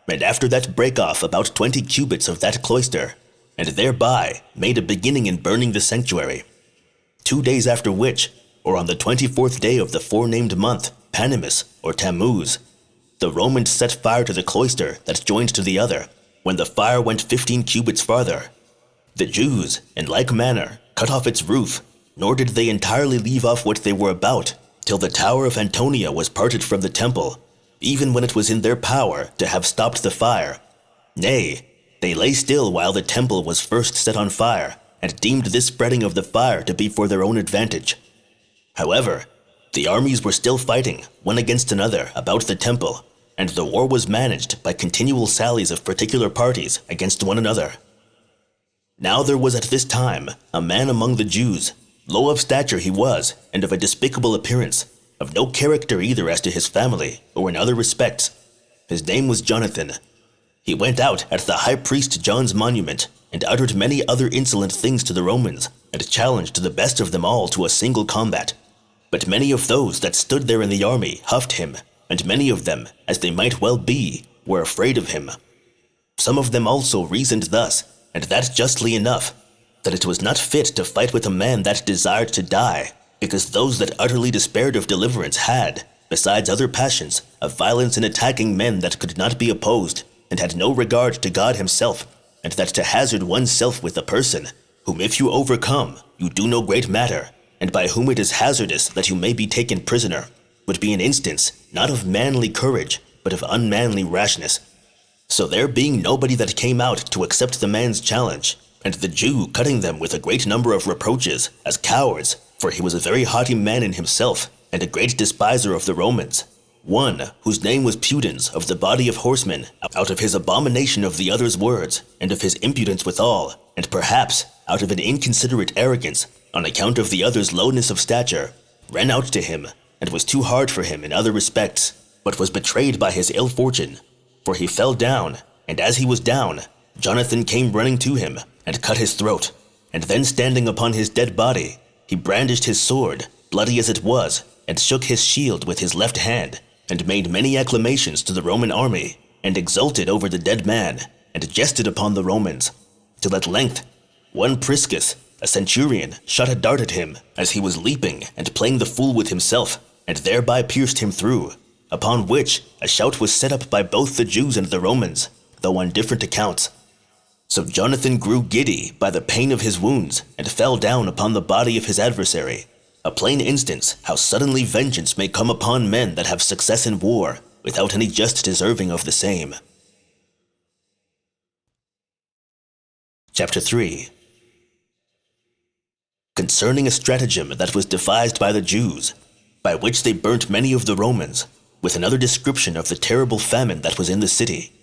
and after that brake off about 20 cubits of that cloister, and thereby made a beginning in burning the sanctuary. 2 days after which, or on the 24th day of the forenamed month, Panemus, or Tammuz, the Romans set fire to the cloister that joined to the other, when the fire went 15 cubits farther. The Jews, in like manner, cut off its roof, nor did they entirely leave off what they were about, till the tower of Antonia was parted from the temple, even when it was in their power to have stopped the fire. Nay, they lay still while the temple was first set on fire, and deemed this spreading of the fire to be for their own advantage. However, the armies were still fighting, one against another, about the temple, and the war was managed by continual sallies of particular parties against one another. Now there was at this time a man among the Jews, low of stature he was, and of a despicable appearance, of no character either as to his family or in other respects. His name was Jonathan. He went out at the high priest John's monument, and uttered many other insolent things to the Romans, and challenged the best of them all to a single combat. But many of those that stood there in the army huffed him, and many of them, as they might well be, were afraid of him. Some of them also reasoned thus, and that justly enough, that it was not fit to fight with a man that desired to die, because those that utterly despaired of deliverance had, besides other passions, a violence in attacking men that could not be opposed, and had no regard to God himself, and that to hazard one's self with a person, whom if you overcome, you do no great matter, and by whom it is hazardous that you may be taken prisoner, would be an instance, not of manly courage, but of unmanly rashness. So there being nobody that came out to accept the man's challenge, and the Jew cutting them with a great number of reproaches, as cowards, for he was a very haughty man in himself, and a great despiser of the Romans, one, whose name was Pudens, of the body of horsemen, out of his abomination of the other's words, and of his impudence withal, and perhaps out of an inconsiderate arrogance, on account of the other's lowness of stature, ran out to him, and was too hard for him in other respects, but was betrayed by his ill fortune. For he fell down, and as he was down, Jonathan came running to him, and cut his throat, and then standing upon his dead body, he brandished his sword, bloody as it was, and shook his shield with his left hand, and made many acclamations to the Roman army, and exulted over the dead man, and jested upon the Romans, till at length one Priscus, a centurion, shot a dart at him, as he was leaping and playing the fool with himself, and thereby pierced him through, upon which a shout was set up by both the Jews and the Romans, though on different accounts. So Jonathan grew giddy by the pain of his wounds, and fell down upon the body of his adversary, a plain instance how suddenly vengeance may come upon men that have success in war, without any just deserving of the same. Chapter 3. Concerning a stratagem that was devised by the Jews, by which they burnt many of the Romans, with another description of the terrible famine that was in the city.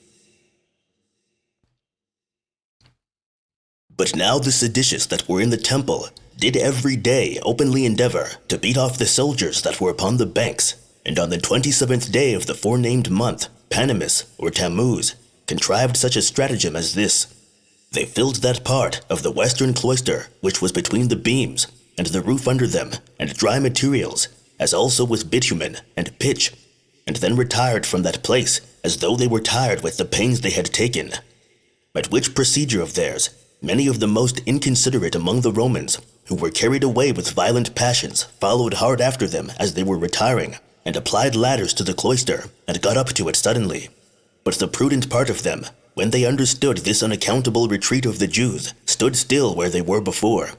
But now the seditious that were in the temple did every day openly endeavor to beat off the soldiers that were upon the banks, and on the 27th day of the forenamed month, Panemus, or Tammuz, contrived such a stratagem as this. They filled that part of the western cloister which was between the beams, and the roof under them, and dry materials, as also with bitumen and pitch, and then retired from that place, as though they were tired with the pains they had taken. At which procedure of theirs, many of the most inconsiderate among the Romans, who were carried away with violent passions, followed hard after them as they were retiring, and applied ladders to the cloister, and got up to it suddenly. But the prudent part of them, when they understood this unaccountable retreat of the Jews, stood still where they were before.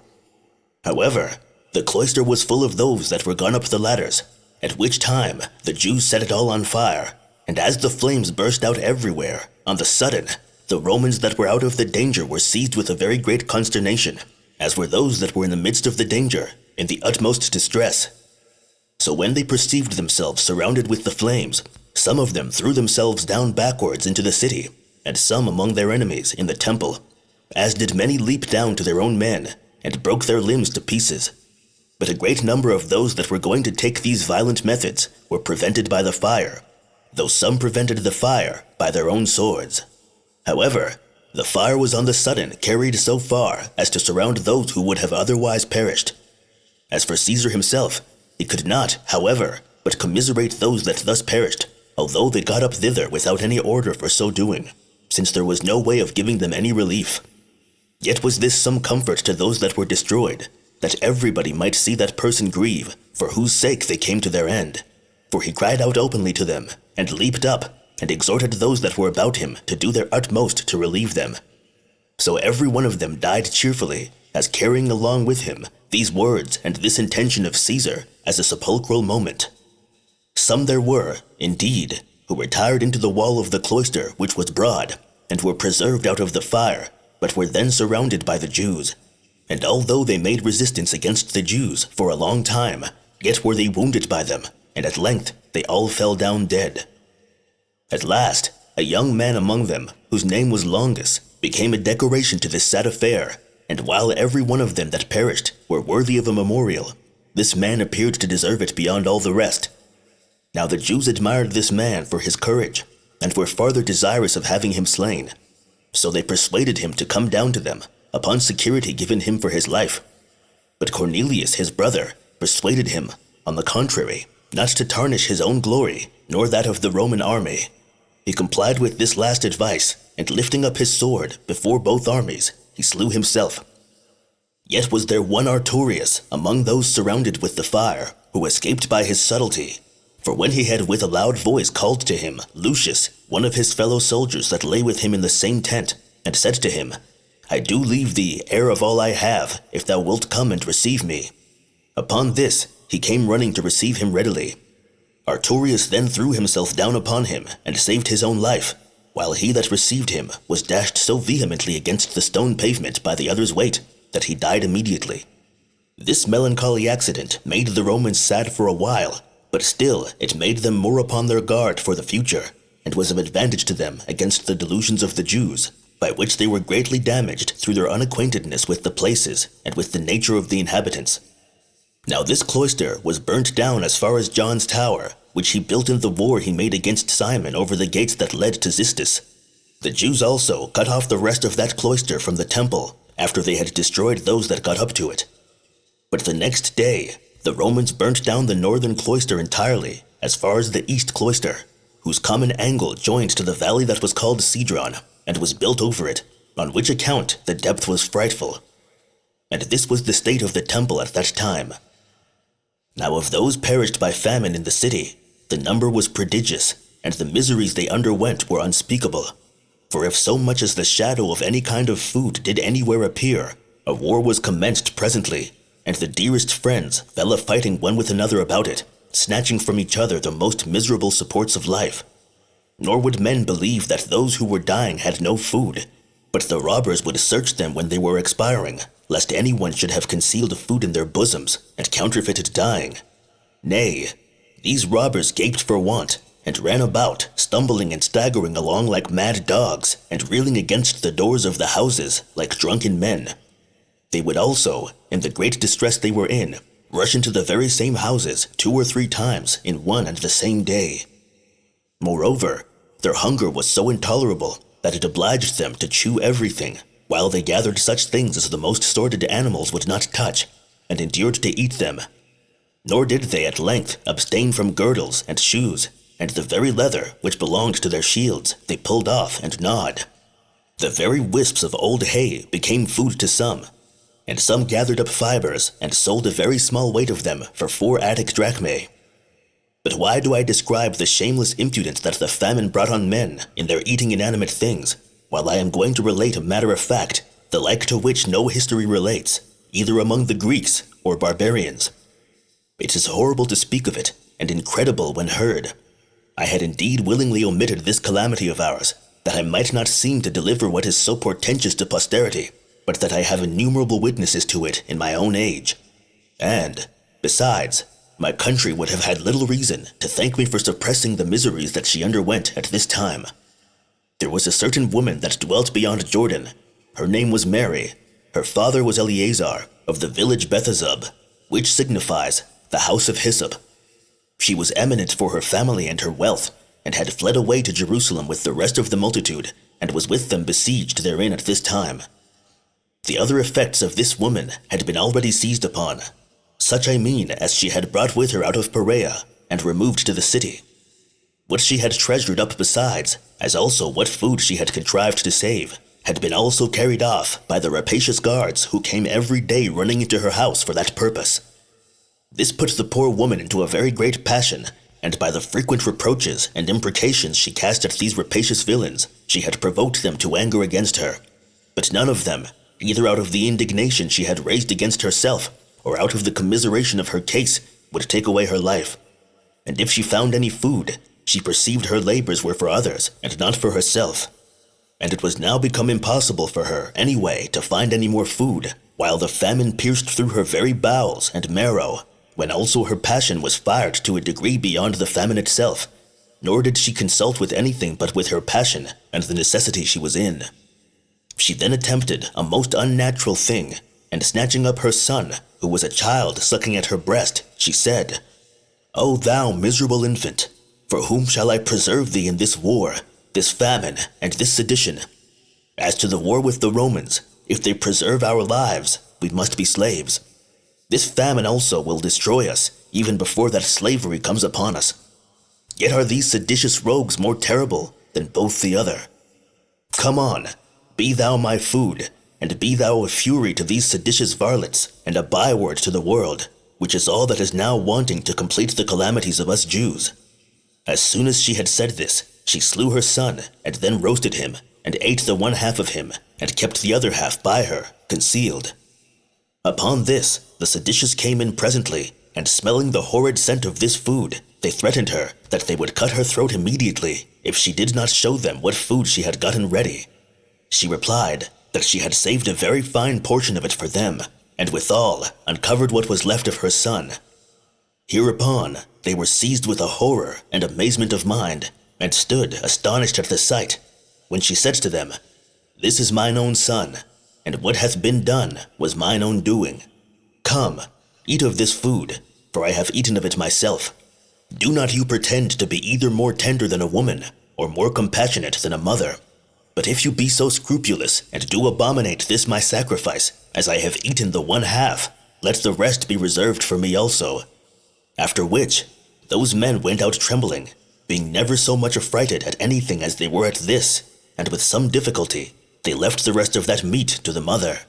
However, the cloister was full of those that were gone up the ladders, at which time the Jews set it all on fire, and as the flames burst out everywhere, on the sudden, the Romans that were out of the danger were seized with a very great consternation, as were those that were in the midst of the danger, in the utmost distress. So when they perceived themselves surrounded with the flames, some of them threw themselves down backwards into the city, and some among their enemies in the temple, as did many leap down to their own men, and broke their limbs to pieces. But a great number of those that were going to take these violent methods were prevented by the fire, though some prevented the fire by their own swords. However, the fire was on the sudden carried so far as to surround those who would have otherwise perished. As for Caesar himself, he could not, however, but commiserate those that thus perished, although they got up thither without any order for so doing, since there was no way of giving them any relief. Yet was this some comfort to those that were destroyed, that everybody might see that person grieve, for whose sake they came to their end. For he cried out openly to them, and leaped up, and exhorted those that were about him to do their utmost to relieve them. So every one of them died cheerfully, as carrying along with him these words and this intention of Caesar as a sepulchral moment. Some there were, indeed, who retired into the wall of the cloister which was broad, and were preserved out of the fire, but were then surrounded by the Jews. And although they made resistance against the Jews for a long time, yet were they wounded by them, and at length they all fell down dead. At last, a young man among them, whose name was Longus, became a decoration to this sad affair, and while every one of them that perished were worthy of a memorial, this man appeared to deserve it beyond all the rest. Now the Jews admired this man for his courage, and were farther desirous of having him slain. So they persuaded him to come down to them, upon security given him for his life. But Cornelius his brother persuaded him, on the contrary, not to tarnish his own glory, nor that of the Roman army. He complied with this last advice, and lifting up his sword before both armies, he slew himself. Yet was there one Artorius among those surrounded with the fire, who escaped by his subtlety. For when he had with a loud voice called to him Lucius, one of his fellow soldiers that lay with him in the same tent, and said to him, I do leave thee, heir of all I have, if thou wilt come and receive me. Upon this he came running to receive him readily. Artorius then threw himself down upon him, and saved his own life, while he that received him was dashed so vehemently against the stone pavement by the other's weight, that he died immediately. This melancholy accident made the Romans sad for a while, but still it made them more upon their guard for the future, and was of advantage to them against the delusions of the Jews, by which they were greatly damaged through their unacquaintedness with the places and with the nature of the inhabitants. Now this cloister was burnt down as far as John's tower, which he built in the war he made against Simon over the gates that led to Xistus. The Jews also cut off the rest of that cloister from the temple, after they had destroyed those that got up to it. But the next day, the Romans burnt down the northern cloister entirely, as far as the east cloister, whose common angle joined to the valley that was called Cedron, and was built over it, on which account the depth was frightful. And this was the state of the temple at that time. Now of those perished by famine in the city, the number was prodigious, and the miseries they underwent were unspeakable. For if so much as the shadow of any kind of food did anywhere appear, a war was commenced presently, and the dearest friends fell a-fighting one with another about it, snatching from each other the most miserable supports of life. Nor would men believe that those who were dying had no food, but the robbers would search them when they were expiring, lest anyone should have concealed food in their bosoms, and counterfeited dying. Nay, these robbers gaped for want, and ran about, stumbling and staggering along like mad dogs, and reeling against the doors of the houses like drunken men. They would also, in the great distress they were in, rush into the very same houses 2 or 3 times in one and the same day. Moreover, their hunger was so intolerable that it obliged them to chew everything, while they gathered such things as the most sordid animals would not touch, and endured to eat them. Nor did they at length abstain from girdles and shoes, and the very leather which belonged to their shields they pulled off and gnawed. The very wisps of old hay became food to some, and some gathered up fibers and sold a very small weight of them for 4 Attic drachmae. But why do I describe the shameless impudence that the famine brought on men in their eating inanimate things, while I am going to relate a matter of fact, the like to which no history relates, either among the Greeks or barbarians? It is horrible to speak of it, and incredible when heard. I had indeed willingly omitted this calamity of ours, that I might not seem to deliver what is so portentous to posterity, but that I have innumerable witnesses to it in my own age. And, besides, my country would have had little reason to thank me for suppressing the miseries that she underwent at this time. There was a certain woman that dwelt beyond Jordan. Her name was Mary. Her father was Eleazar, of the village Bethazub, which signifies the house of hyssop. She was eminent for her family and her wealth, and had fled away to Jerusalem with the rest of the multitude, and was with them besieged therein at this time. The other effects of this woman had been already seized upon, such I mean as she had brought with her out of Perea, and removed to the city. What she had treasured up besides, as also what food she had contrived to save, had been also carried off by the rapacious guards who came every day running into her house for that purpose. This put the poor woman into a very great passion, and by the frequent reproaches and imprecations she cast at these rapacious villains, she had provoked them to anger against her. But none of them, either out of the indignation she had raised against herself, or out of the commiseration of her case, would take away her life. And if she found any food, she perceived her labors were for others, and not for herself. And it was now become impossible for her, anyway, to find any more food, while the famine pierced through her very bowels and marrow, when also her passion was fired to a degree beyond the famine itself, nor did she consult with anything but with her passion and the necessity she was in. She then attempted a most unnatural thing, and snatching up her son, who was a child sucking at her breast, she said, "O thou miserable infant, for whom shall I preserve thee in this war, this famine, and this sedition? As to the war with the Romans, if they preserve our lives, we must be slaves. This famine also will destroy us, even before that slavery comes upon us. Yet are these seditious rogues more terrible than both the other. Come on, be thou my food, and be thou a fury to these seditious varlets, and a byword to the world, which is all that is now wanting to complete the calamities of us Jews." As soon as she had said this, she slew her son, and then roasted him, and ate the one half of him, and kept the other half by her, concealed. Upon this, the seditious came in presently, and smelling the horrid scent of this food, they threatened her that they would cut her throat immediately if she did not show them what food she had gotten ready. She replied that she had saved a very fine portion of it for them, and withal uncovered what was left of her son. Hereupon they were seized with a horror and amazement of mind, and stood astonished at the sight, when she said to them, "This is mine own son, and what hath been done was mine own doing. Come, eat of this food, for I have eaten of it myself. Do not you pretend to be either more tender than a woman, or more compassionate than a mother. But if you be so scrupulous, and do abominate this my sacrifice, as I have eaten the one half, let the rest be reserved for me also." After which, those men went out trembling, being never so much affrighted at anything as they were at this, and with some difficulty they left the rest of that meat to the mother.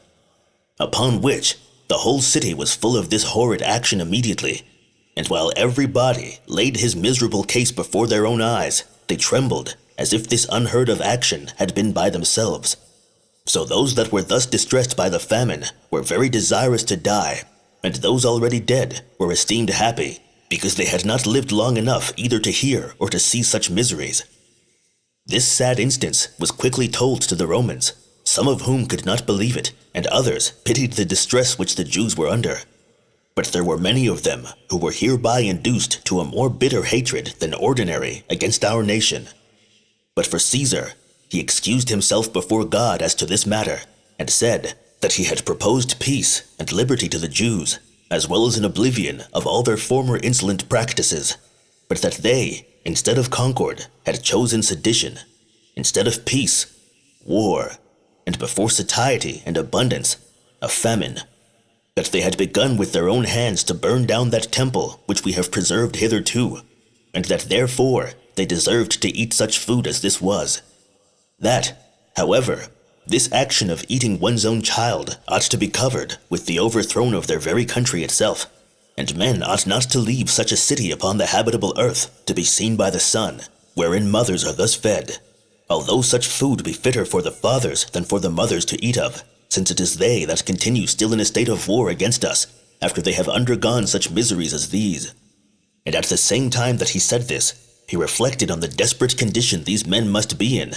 Upon which, the whole city was full of this horrid action immediately, and while every body laid his miserable case before their own eyes, they trembled, as if this unheard of action had been by themselves. So those that were thus distressed by the famine were very desirous to die, and those already dead were esteemed happy, because they had not lived long enough either to hear or to see such miseries. This sad instance was quickly told to the Romans, some of whom could not believe it, and others pitied the distress which the Jews were under. But there were many of them who were hereby induced to a more bitter hatred than ordinary against our nation. But for Caesar, he excused himself before God as to this matter, and said that he had proposed peace and liberty to the Jews, as well as an oblivion of all their former insolent practices, but that they, instead of concord, had chosen sedition, instead of peace, war, and before satiety and abundance, a famine, that they had begun with their own hands to burn down that temple which we have preserved hitherto, and that therefore they deserved to eat such food as this was. That, however, this action of eating one's own child ought to be covered with the overthrow of their very country itself, and men ought not to leave such a city upon the habitable earth to be seen by the sun, wherein mothers are thus fed, although such food be fitter for the fathers than for the mothers to eat of, since it is they that continue still in a state of war against us, after they have undergone such miseries as these." And at the same time that he said this, he reflected on the desperate condition these men must be in,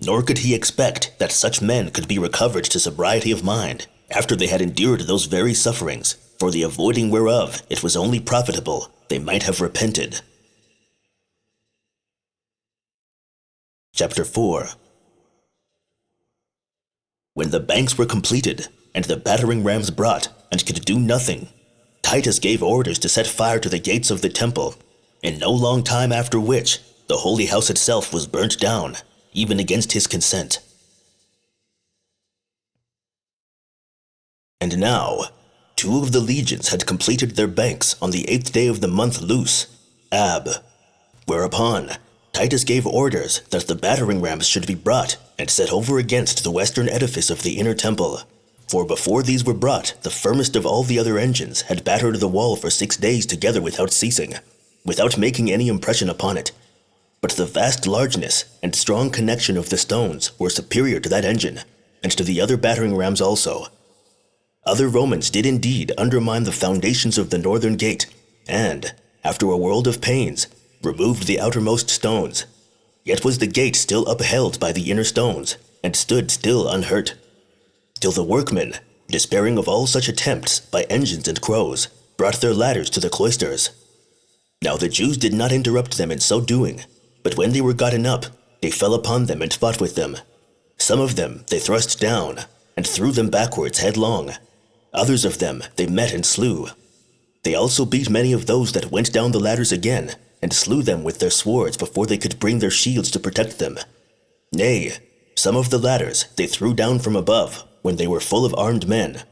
nor could he expect that such men could be recovered to sobriety of mind, after they had endured those very sufferings, for the avoiding whereof it was only profitable they might have repented. Chapter 4. When the banks were completed, and the battering rams brought, and could do nothing, Titus gave orders to set fire to the gates of the temple, in no long time after which the holy house itself was burnt down, even against his consent. And now, 2 of the legions had completed their banks on the 8th day of the month Lus, Ab, whereupon Titus gave orders that the battering rams should be brought and set over against the western edifice of the inner temple. For before these were brought, the firmest of all the other engines had battered the wall for 6 days together without ceasing, without making any impression upon it. But the vast largeness and strong connection of the stones were superior to that engine, and to the other battering rams also. Other Romans did indeed undermine the foundations of the northern gate, and, after a world of pains, removed the outermost stones. Yet was the gate still upheld by the inner stones, and stood still unhurt, till the workmen, despairing of all such attempts by engines and crows, brought their ladders to the cloisters. Now the Jews did not interrupt them in so doing, but when they were gotten up, they fell upon them and fought with them. Some of them they thrust down, and threw them backwards headlong. Others of them they met and slew. They also beat many of those that went down the ladders again, and slew them with their swords before they could bring their shields to protect them. Nay, some of the ladders they threw down from above, when they were full of armed men.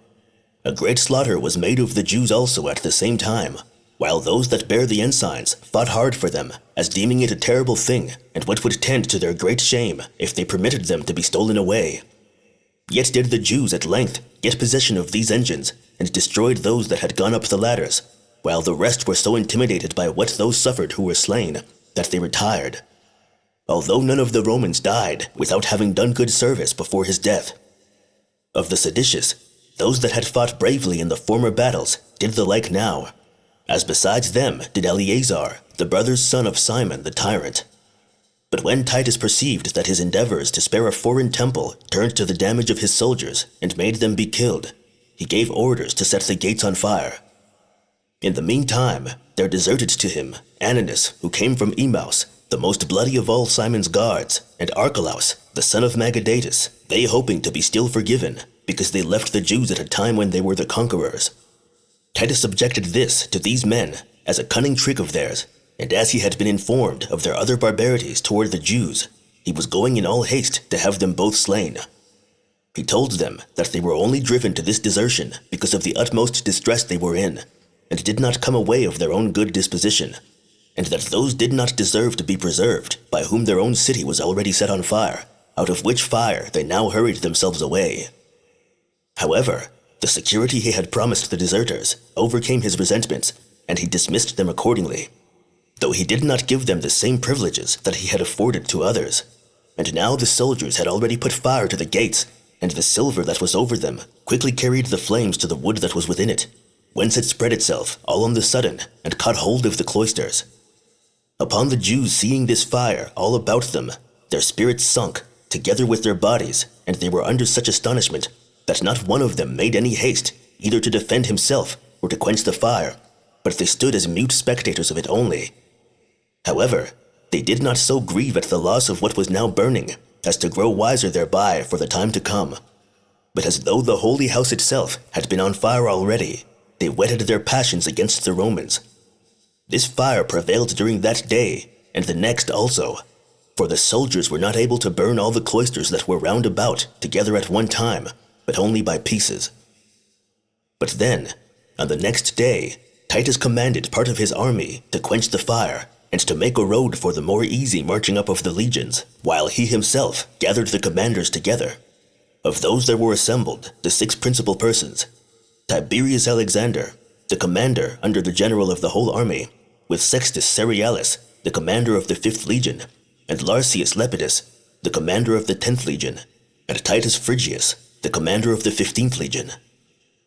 A great slaughter was made of the Jews also at the same time, while those that bear the ensigns fought hard for them, as deeming it a terrible thing, and what would tend to their great shame if they permitted them to be stolen away. Yet did the Jews at length get possession of these engines, and destroyed those that had gone up the ladders, while the rest were so intimidated by what those suffered who were slain, that they retired. Although none of the Romans died without having done good service before his death. Of the seditious, those that had fought bravely in the former battles did the like now, as besides them did Eleazar, the brother's son of Simon the tyrant. But when Titus perceived that his endeavors to spare a foreign temple turned to the damage of his soldiers and made them be killed, he gave orders to set the gates on fire. In the meantime, there deserted to him Ananus, who came from Emmaus, the most bloody of all Simon's guards, and Archelaus, the son of Magadatus, they hoping to be still forgiven, because they left the Jews at a time when they were the conquerors. Titus objected this to these men as a cunning trick of theirs, and as he had been informed of their other barbarities toward the Jews, he was going in all haste to have them both slain. He told them that they were only driven to this desertion because of the utmost distress they were in, and did not come away of their own good disposition, and that those did not deserve to be preserved, by whom their own city was already set on fire, out of which fire they now hurried themselves away. However, the security he had promised the deserters overcame his resentments, and he dismissed them accordingly, though he did not give them the same privileges that he had afforded to others. And now the soldiers had already put fire to the gates, and the silver that was over them quickly carried the flames to the wood that was within it, whence it spread itself all on the sudden, and caught hold of the cloisters. Upon the Jews seeing this fire all about them, their spirits sunk, together with their bodies, and they were under such astonishment that not one of them made any haste, either to defend himself or to quench the fire, but they stood as mute spectators of it only. However, they did not so grieve at the loss of what was now burning, as to grow wiser thereby for the time to come, but as though the holy house itself had been on fire already, they whetted their passions against the Romans. This fire prevailed during that day, and the next also, for the soldiers were not able to burn all the cloisters that were round about together at one time, but only by pieces. But then, on the next day, Titus commanded part of his army to quench the fire, and to make a road for the more easy marching up of the legions, while he himself gathered the commanders together. Of those there were assembled the 6 principal persons: Tiberius Alexander, the commander under the general of the whole army, with Sextus Cerealis, the commander of the 5th legion, and Larsius Lepidus, the commander of the 10th legion, and Titus Phrygius, the commander of the 15th legion.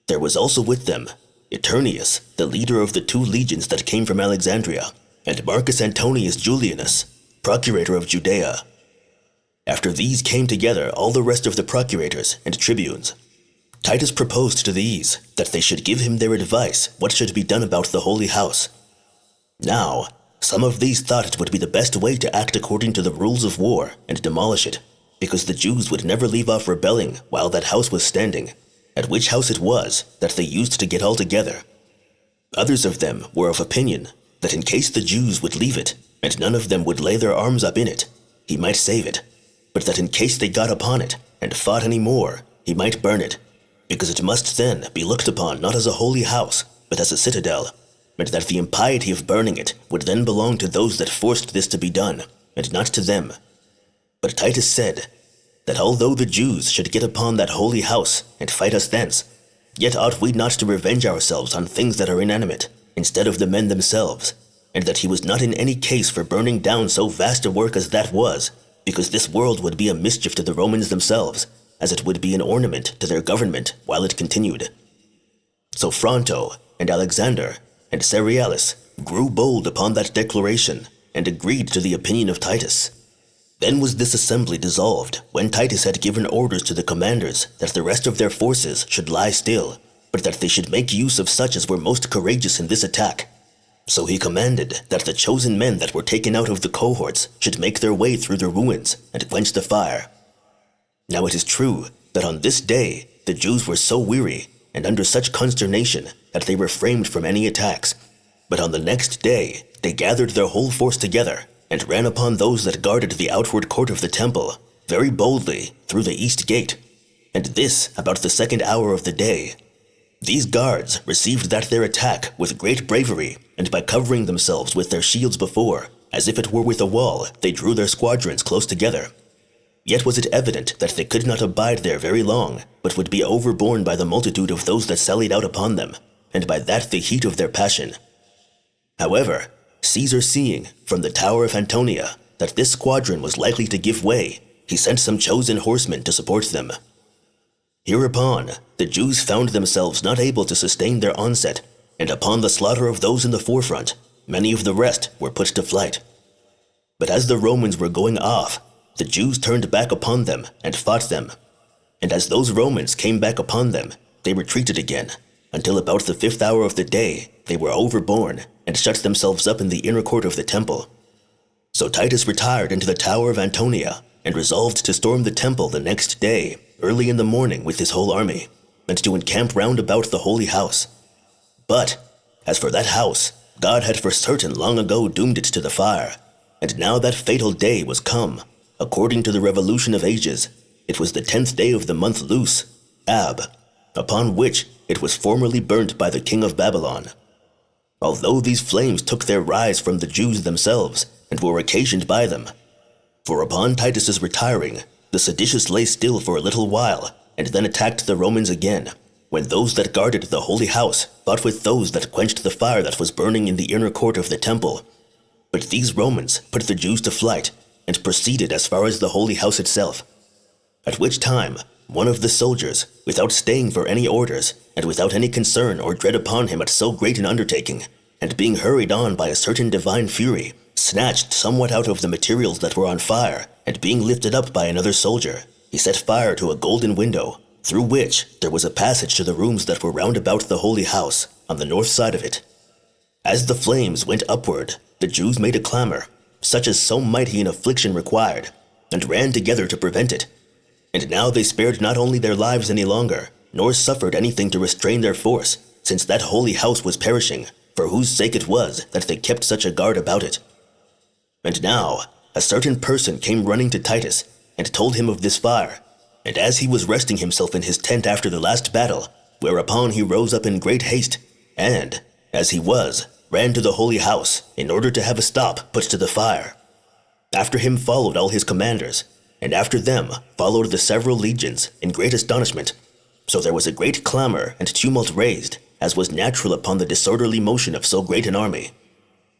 There was also with them Eternius, the leader of the 2 legions that came from Alexandria, and Marcus Antonius Julianus, procurator of Judea. After these came together all the rest of the procurators and tribunes. Titus proposed to these that they should give him their advice what should be done about the holy house. Now, some of these thought it would be the best way to act according to the rules of war and demolish it, because the Jews would never leave off rebelling while that house was standing, at which house it was that they used to get all together. Others of them were of opinion that in case the Jews would leave it, and none of them would lay their arms up in it, he might save it, but that in case they got upon it and fought any more, he might burn it, because it must then be looked upon not as a holy house, but as a citadel, and that the impiety of burning it would then belong to those that forced this to be done, and not to them. But Titus said that although the Jews should get upon that holy house and fight us thence, yet ought we not to revenge ourselves on things that are inanimate, instead of the men themselves, and that he was not in any case for burning down so vast a work as that was, because this world would be a mischief to the Romans themselves, as it would be an ornament to their government while it continued. So Fronto, and Alexander, and Cerealis grew bold upon that declaration, and agreed to the opinion of Titus. Then was this assembly dissolved, when Titus had given orders to the commanders that the rest of their forces should lie still, but that they should make use of such as were most courageous in this attack. So he commanded that the chosen men that were taken out of the cohorts should make their way through the ruins and quench the fire. Now it is true that on this day the Jews were so weary and under such consternation that they refrained from any attacks, but on the next day they gathered their whole force together and ran upon those that guarded the outward court of the temple, very boldly through the east gate, and this about the 2nd hour of the day. These guards received that their attack with great bravery, and by covering themselves with their shields before, as if it were with a wall, they drew their squadrons close together. Yet was it evident that they could not abide there very long, but would be overborne by the multitude of those that sallied out upon them, and by that the heat of their passion. However, Caesar seeing, from the tower of Antonia, that this squadron was likely to give way, he sent some chosen horsemen to support them. Hereupon, the Jews found themselves not able to sustain their onset, and upon the slaughter of those in the forefront, many of the rest were put to flight. But as the Romans were going off, the Jews turned back upon them and fought them. And as those Romans came back upon them, they retreated again, until about the 5th hour of the day they were overborne and shut themselves up in the inner court of the temple. So Titus retired into the tower of Antonia, and resolved to storm the temple the next day, early in the morning with his whole army, and to encamp round about the holy house. But, as for that house, God had for certain long ago doomed it to the fire, and now that fatal day was come. According to the revolution of ages, it was the 10th day of the month Lus, Ab, upon which it was formerly burnt by the king of Babylon. Although these flames took their rise from the Jews themselves, and were occasioned by them. For upon Titus's retiring, the seditious lay still for a little while, and then attacked the Romans again, when those that guarded the holy house fought with those that quenched the fire that was burning in the inner court of the temple. But these Romans put the Jews to flight, and proceeded as far as the holy house itself. At which time, one of the soldiers, without staying for any orders, and without any concern or dread upon him at so great an undertaking, and being hurried on by a certain divine fury, snatched somewhat out of the materials that were on fire, and being lifted up by another soldier, he set fire to a golden window, through which there was a passage to the rooms that were round about the holy house, on the north side of it. As the flames went upward, the Jews made a clamor, such as so mighty an affliction required, and ran together to prevent it. And now they spared not only their lives any longer, nor suffered anything to restrain their force, since that holy house was perishing, for whose sake it was that they kept such a guard about it. And now a certain person came running to Titus, and told him of this fire, and as he was resting himself in his tent after the last battle, whereupon he rose up in great haste, and, as he was, ran to the holy house, in order to have a stop put to the fire. After him followed all his commanders, and after them followed the several legions, in great astonishment. So there was a great clamor and tumult raised, as was natural upon the disorderly motion of so great an army.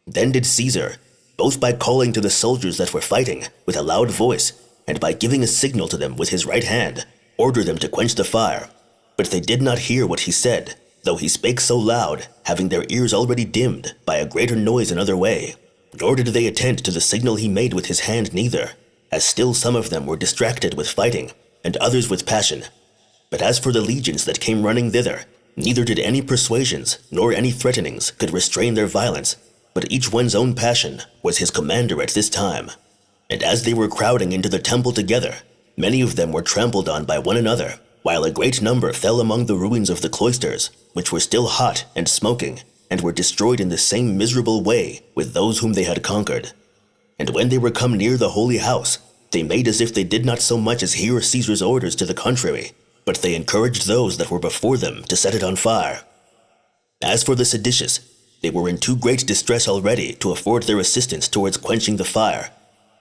Then did Caesar, both by calling to the soldiers that were fighting with a loud voice, and by giving a signal to them with his right hand, order them to quench the fire. But they did not hear what he said, though he spake so loud, having their ears already dimmed by a greater noise another way. Nor did they attend to the signal he made with his hand neither, as still some of them were distracted with fighting, and others with passion. But as for the legions that came running thither, neither did any persuasions nor any threatenings could restrain their violence, but each one's own passion was his commander at this time. And as they were crowding into the temple together, many of them were trampled on by one another, while a great number fell among the ruins of the cloisters, which were still hot and smoking, and were destroyed in the same miserable way with those whom they had conquered. And when they were come near the holy house, they made as if they did not so much as hear Caesar's orders to the contrary, but they encouraged those that were before them to set it on fire. As for the seditious, they were in too great distress already to afford their assistance towards quenching the fire.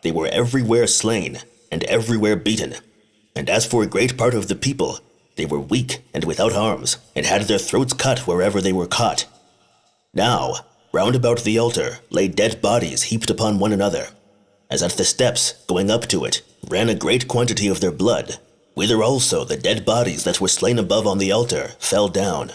They were everywhere slain, and everywhere beaten. And as for a great part of the people, they were weak and without arms, and had their throats cut wherever they were caught. Now, round about the altar lay dead bodies heaped upon one another, as at the steps, going up to it, ran a great quantity of their blood, whither also the dead bodies that were slain above on the altar fell down.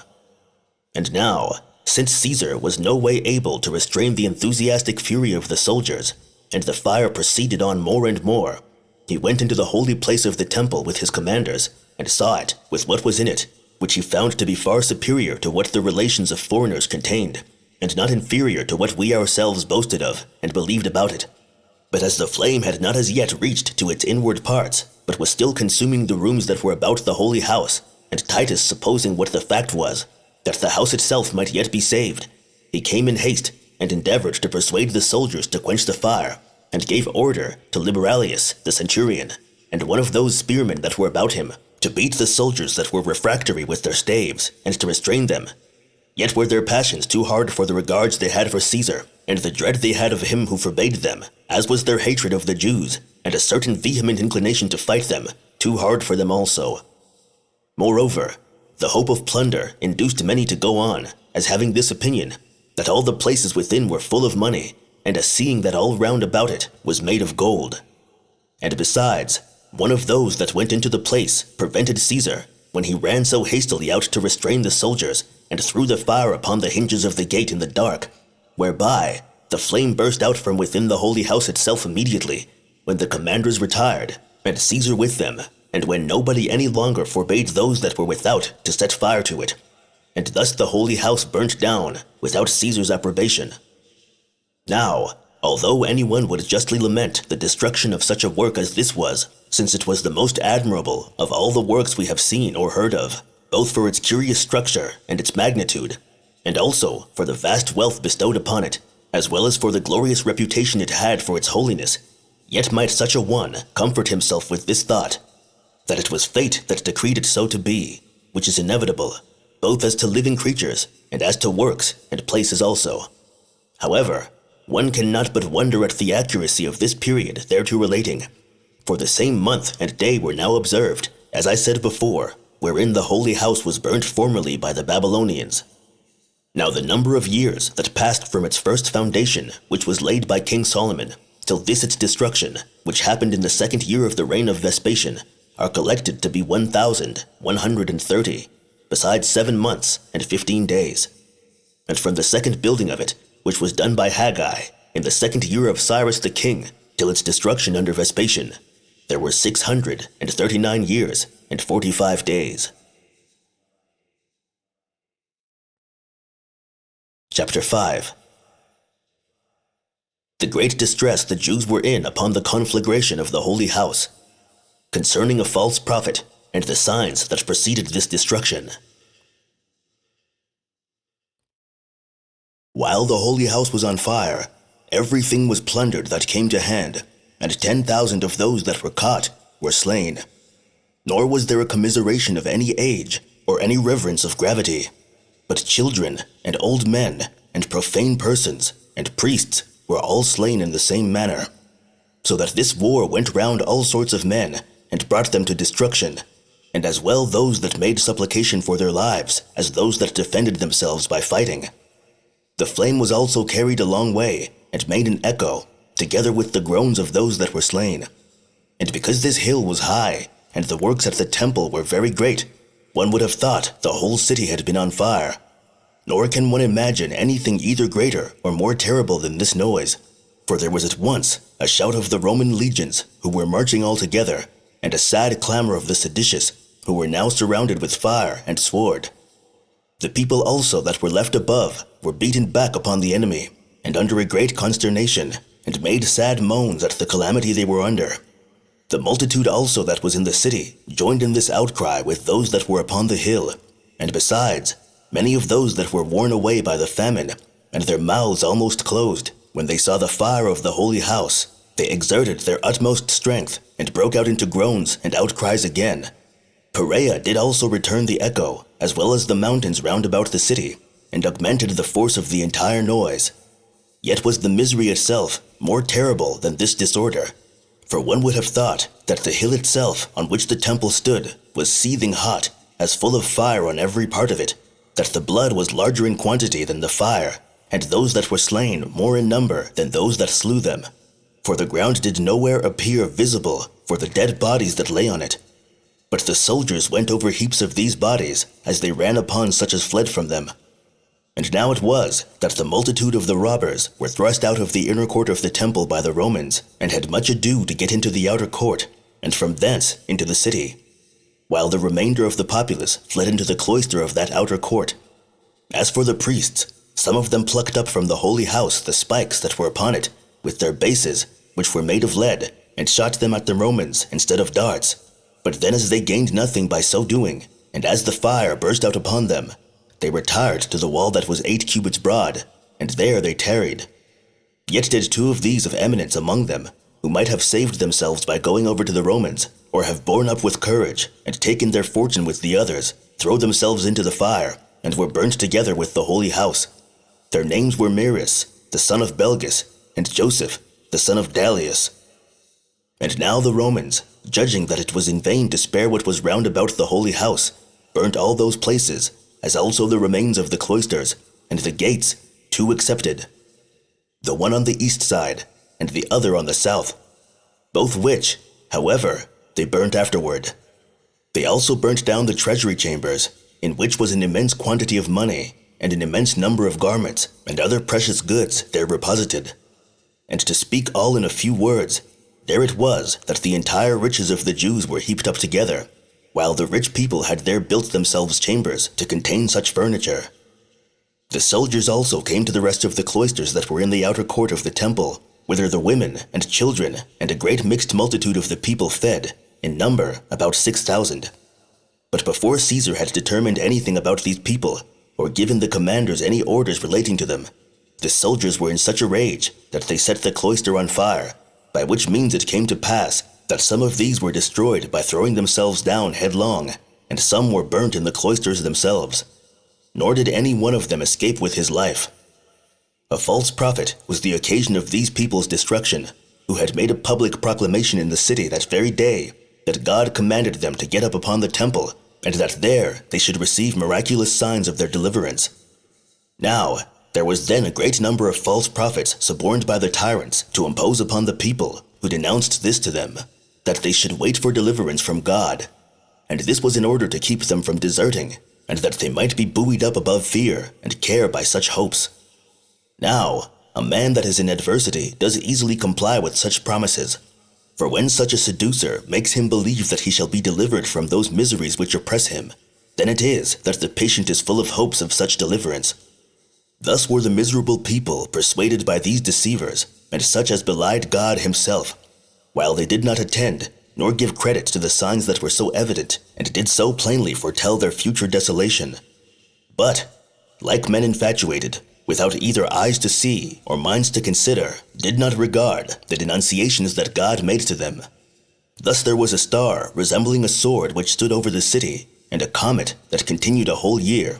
And now, since Caesar was no way able to restrain the enthusiastic fury of the soldiers, and the fire proceeded on more and more, he went into the holy place of the temple with his commanders, and saw it with what was in it, which he found to be far superior to what the relations of foreigners contained, and not inferior to what we ourselves boasted of and believed about it. But as the flame had not as yet reached to its inward parts, but was still consuming the rooms that were about the holy house, and Titus supposing what the fact was, that the house itself might yet be saved, he came in haste, and endeavored to persuade the soldiers to quench the fire, and gave order to Liberalius the centurion, and one of those spearmen that were about him, to beat the soldiers that were refractory with their staves, and to restrain them. Yet were their passions too hard for the regards they had for Caesar, and the dread they had of him who forbade them, as was their hatred of the Jews, and a certain vehement inclination to fight them, too hard for them also. Moreover, the hope of plunder induced many to go on, as having this opinion, that all the places within were full of money, and as seeing that all round about it was made of gold. And besides, one of those that went into the place prevented Caesar, when he ran so hastily out to restrain the soldiers, and threw the fire upon the hinges of the gate in the dark, whereby the flame burst out from within the holy house itself immediately, when the commanders retired, and Caesar with them, and when nobody any longer forbade those that were without to set fire to it. And thus the holy house burnt down, without Caesar's approbation. Now, although anyone would justly lament the destruction of such a work as this was, since it was the most admirable of all the works we have seen or heard of, both for its curious structure and its magnitude, and also for the vast wealth bestowed upon it, as well as for the glorious reputation it had for its holiness, yet might such a one comfort himself with this thought, that it was fate that decreed it so to be, which is inevitable, both as to living creatures and as to works and places also. However, one cannot but wonder at the accuracy of this period thereto relating, for the same month and day were now observed, as I said before, wherein the holy house was burnt formerly by the Babylonians. Now the number of years that passed from its first foundation, which was laid by King Solomon, till this its destruction, which happened in the 2nd year of the reign of Vespasian, are collected to be 1,130, besides 7 months and 15 days. And from the second building of it, which was done by Haggai, in the 2nd year of Cyrus the king, till its destruction under Vespasian, there were 639 years and 45 days. Chapter 5. The great distress the Jews were in upon the conflagration of the holy house, concerning a false prophet, and the signs that preceded this destruction. While the holy house was on fire, everything was plundered that came to hand, and 10,000 of those that were caught were slain. Nor was there a commiseration of any age, or any reverence of gravity, but children, and old men, and profane persons, and priests were all slain in the same manner, so that this war went round all sorts of men, and brought them to destruction, and as well those that made supplication for their lives, as those that defended themselves by fighting. The flame was also carried a long way, and made an echo, together with the groans of those that were slain. And because this hill was high, and the works at the temple were very great, one would have thought the whole city had been on fire. Nor can one imagine anything either greater or more terrible than this noise, for there was at once a shout of the Roman legions, who were marching all together, and a sad clamor of the seditious, who were now surrounded with fire and sword. The people also that were left above were beaten back upon the enemy, and under a great consternation, and made sad moans at the calamity they were under. The multitude also that was in the city joined in this outcry with those that were upon the hill, and besides, many of those that were worn away by the famine, and their mouths almost closed, when they saw the fire of the holy house, they exerted their utmost strength, and broke out into groans and outcries again. Perea did also return the echo, as well as the mountains round about the city, and augmented the force of the entire noise. Yet was the misery itself more terrible than this disorder, for one would have thought that the hill itself on which the temple stood was seething hot, as full of fire on every part of it, that the blood was larger in quantity than the fire, and those that were slain more in number than those that slew them. For the ground did nowhere appear visible for the dead bodies that lay on it. But the soldiers went over heaps of these bodies, as they ran upon such as fled from them. And now it was that the multitude of the robbers were thrust out of the inner court of the temple by the Romans, and had much ado to get into the outer court, and from thence into the city, while the remainder of the populace fled into the cloister of that outer court. As for the priests, some of them plucked up from the holy house the spikes that were upon it, with their bases, which were made of lead, and shot them at the Romans instead of darts. But then as they gained nothing by so doing, and as the fire burst out upon them, they retired to the wall that was 8 cubits broad, and there they tarried. Yet did 2 of these of eminence among them, who might have saved themselves by going over to the Romans, or have borne up with courage, and taken their fortune with the others, throw themselves into the fire, and were burnt together with the holy house. Their names were Maris, the son of Belgus, and Joseph, the son of Dalius. And now the Romans, judging that it was in vain to spare what was round about the holy house, burnt all those places, as also the remains of the cloisters, and the gates, 2 excepted, the one on the east side, and the other on the south, both which, however, they burnt afterward. They also burnt down the treasury chambers, in which was an immense quantity of money, and an immense number of garments, and other precious goods there reposited. And to speak all in a few words, there it was that the entire riches of the Jews were heaped up together, while the rich people had there built themselves chambers to contain such furniture. The soldiers also came to the rest of the cloisters that were in the outer court of the temple, whither the women and children and a great mixed multitude of the people fed, in number about 6,000. But before Caesar had determined anything about these people, or given the commanders any orders relating to them, the soldiers were in such a rage that they set the cloister on fire, by which means it came to pass that some of these were destroyed by throwing themselves down headlong, and some were burnt in the cloisters themselves. Nor did any one of them escape with his life. A false prophet was the occasion of these people's destruction, who had made a public proclamation in the city that very day that God commanded them to get up upon the temple, and that there they should receive miraculous signs of their deliverance. Now, there was then a great number of false prophets suborned by the tyrants to impose upon the people, who denounced this to them, that they should wait for deliverance from God. And this was in order to keep them from deserting, and that they might be buoyed up above fear and care by such hopes. Now, a man that is in adversity does easily comply with such promises. For when such a seducer makes him believe that he shall be delivered from those miseries which oppress him, then it is that the patient is full of hopes of such deliverance. Thus were the miserable people persuaded by these deceivers, and such as belied God himself, while they did not attend, nor give credit to the signs that were so evident, and did so plainly foretell their future desolation. But, like men infatuated, without either eyes to see or minds to consider, did not regard the denunciations that God made to them. Thus there was a star resembling a sword which stood over the city, and a comet that continued a whole year.